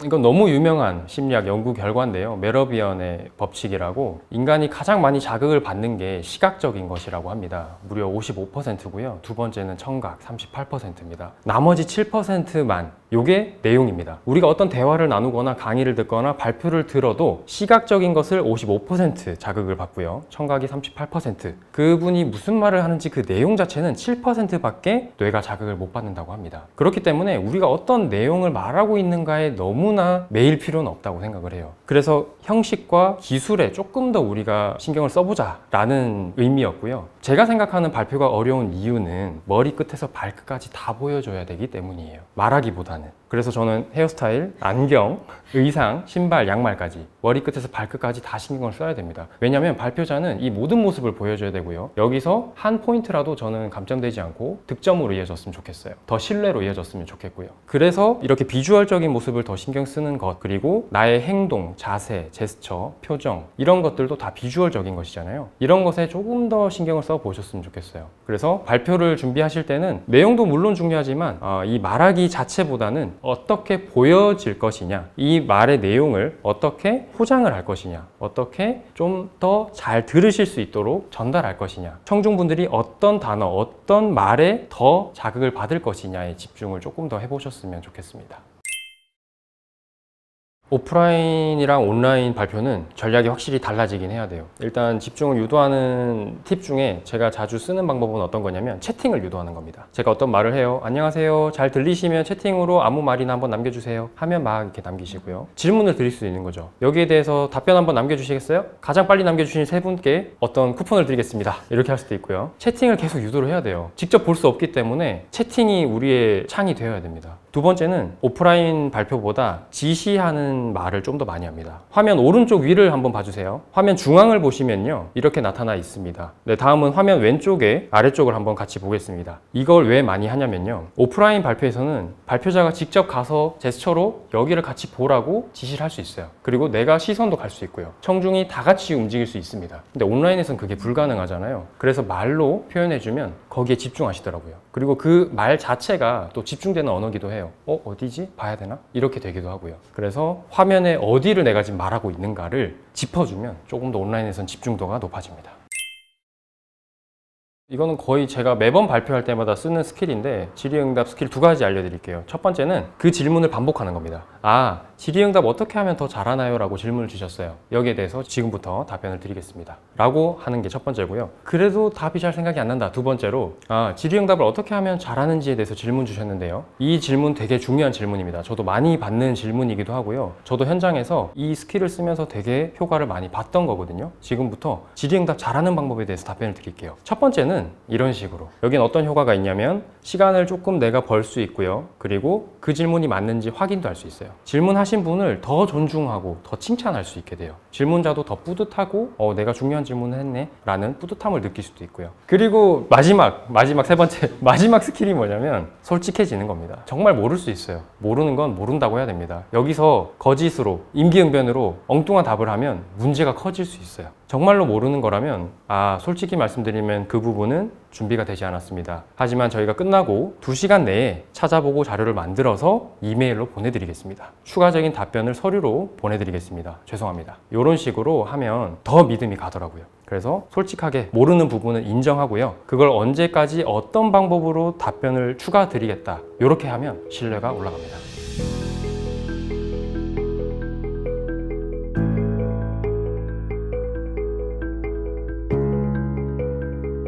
이건 너무 유명한 심리학 연구 결과인데요. 메러비언의 법칙이라고, 인간이 가장 많이 자극을 받는 게 시각적인 것이라고 합니다. 무려 55%고요. 두 번째는 청각 38%입니다. 나머지 7%만 요게 내용입니다. 우리가 어떤 대화를 나누거나 강의를 듣거나 발표를 들어도 시각적인 것을 55% 자극을 받고요, 청각이 38%. 그분이 무슨 말을 하는지 그 내용 자체는 7%밖에 뇌가 자극을 못 받는다고 합니다. 그렇기 때문에 우리가 어떤 내용을 말하고 있는가에 너무나 매일 필요는 없다고 생각을 해요. 그래서 형식과 기술에 조금 더 우리가 신경을 써보자 라는 의미였고요. 제가 생각하는 발표가 어려운 이유는 머리 끝에서 발끝까지 다 보여줘야 되기 때문이에요, 말하기보다는. 그래서 저는 헤어스타일, 안경, 의상, 신발, 양말까지 머리 끝에서 발끝까지 다 신경을 써야 됩니다. 왜냐하면 발표자는 이 모든 모습을 보여줘야 되고요, 여기서 한 포인트라도 저는 감점되지 않고 득점으로 이어졌으면 좋겠어요. 더 신뢰로 이어졌으면 좋겠고요. 그래서 이렇게 비주얼적인 모습을 더 신경 쓰는 것, 그리고 나의 행동, 자세, 제스처, 표정, 이런 것들도 다 비주얼적인 것이잖아요. 이런 것에 조금 더 신경을 써 보셨으면 좋겠어요. 그래서 발표를 준비하실 때는 내용도 물론 중요하지만 이 말하기 자체보다는 어떻게 보여질 것이냐, 이 말의 내용을 어떻게 포장을 할 것이냐, 어떻게 좀 더 잘 들으실 수 있도록 전달할 것이냐, 청중분들이 어떤 단어, 어떤 말에 더 자극을 받을 것이냐에 집중을 조금 더 해보셨으면 좋겠습니다. 오프라인이랑 온라인 발표는 전략이 확실히 달라지긴 해야 돼요. 일단 집중을 유도하는 팁 중에 제가 자주 쓰는 방법은 어떤 거냐면 채팅을 유도하는 겁니다. 제가 어떤 말을 해요. 안녕하세요, 잘 들리시면 채팅으로 아무 말이나 한번 남겨주세요 하면 막 이렇게 남기시고요, 질문을 드릴 수 있는 거죠. 여기에 대해서 답변 한번 남겨주시겠어요? 가장 빨리 남겨주신 3분께 어떤 쿠폰을 드리겠습니다, 이렇게 할 수도 있고요. 채팅을 계속 유도를 해야 돼요. 직접 볼 수 없기 때문에 채팅이 우리의 창이 되어야 됩니다. 두 번째는 오프라인 발표보다 지시하는 말을 좀 더 많이 합니다. 화면 오른쪽 위를 한번 봐주세요. 화면 중앙을 보시면요, 이렇게 나타나 있습니다. 네, 다음은 화면 왼쪽에 아래쪽을 한번 같이 보겠습니다. 이걸 왜 많이 하냐면요, 오프라인 발표에서는 발표자가 직접 가서 제스처로 여기를 같이 보라고 지시를 할 수 있어요. 그리고 내가 시선도 갈 수 있고요, 청중이 다 같이 움직일 수 있습니다. 근데 온라인에서는 그게 불가능하잖아요. 그래서 말로 표현해주면 거기에 집중하시더라고요. 그리고 그 말 자체가 또 집중되는 언어기도 해요. 어디지? 봐야 되나? 이렇게 되기도 하고요. 그래서 화면에 어디를 내가 지금 말하고 있는가를 짚어주면 조금 더 온라인에선 집중도가 높아집니다. 이거는 거의 제가 매번 발표할 때마다 쓰는 스킬인데, 질의응답 스킬 2가지 알려드릴게요. 첫 번째는 그 질문을 반복하는 겁니다. 질의응답 어떻게 하면 더 잘하나요? 라고 질문을 주셨어요. 여기에 대해서 지금부터 답변을 드리겠습니다 라고 하는 게 첫 번째고요. 그래도 답이 잘 생각이 안 난다. 두 번째로 질의응답을 어떻게 하면 잘하는지에 대해서 질문 주셨는데요, 이 질문 되게 중요한 질문입니다. 저도 많이 받는 질문이기도 하고요, 저도 현장에서 이 스킬을 쓰면서 되게 효과를 많이 봤던 거거든요. 지금부터 질의응답 잘하는 방법에 대해서 답변을 드릴게요. 첫 번째는 이런 식으로, 여긴 어떤 효과가 있냐면 시간을 조금 내가 벌 수 있고요, 그리고 그 질문이 맞는지 확인도 할 수 있어요. 질문하실 질문하신 분을 더 존중하고 더 칭찬할 수 있게 돼요. 질문자도 더 뿌듯하고 내가 중요한 질문을 했네 라는 뿌듯함을 느낄 수도 있고요. 그리고 마지막 세 번째 마지막 스킬이 뭐냐면 솔직해지는 겁니다. 정말 모를 수 있어요. 모르는 건 모른다고 해야 됩니다. 여기서 거짓으로 임기응변으로 엉뚱한 답을 하면 문제가 커질 수 있어요. 정말로 모르는 거라면 솔직히 말씀드리면 그 부분은 준비가 되지 않았습니다. 하지만 저희가 끝나고 2시간 내에 찾아보고 자료를 만들어서 이메일로 보내드리겠습니다. 추가적인 답변을 서류로 보내드리겠습니다. 죄송합니다. 이런 식으로 하면 더 믿음이 가더라고요. 그래서 솔직하게 모르는 부분은 인정하고요. 그걸 언제까지 어떤 방법으로 답변을 추가 드리겠다. 이렇게 하면 신뢰가 올라갑니다.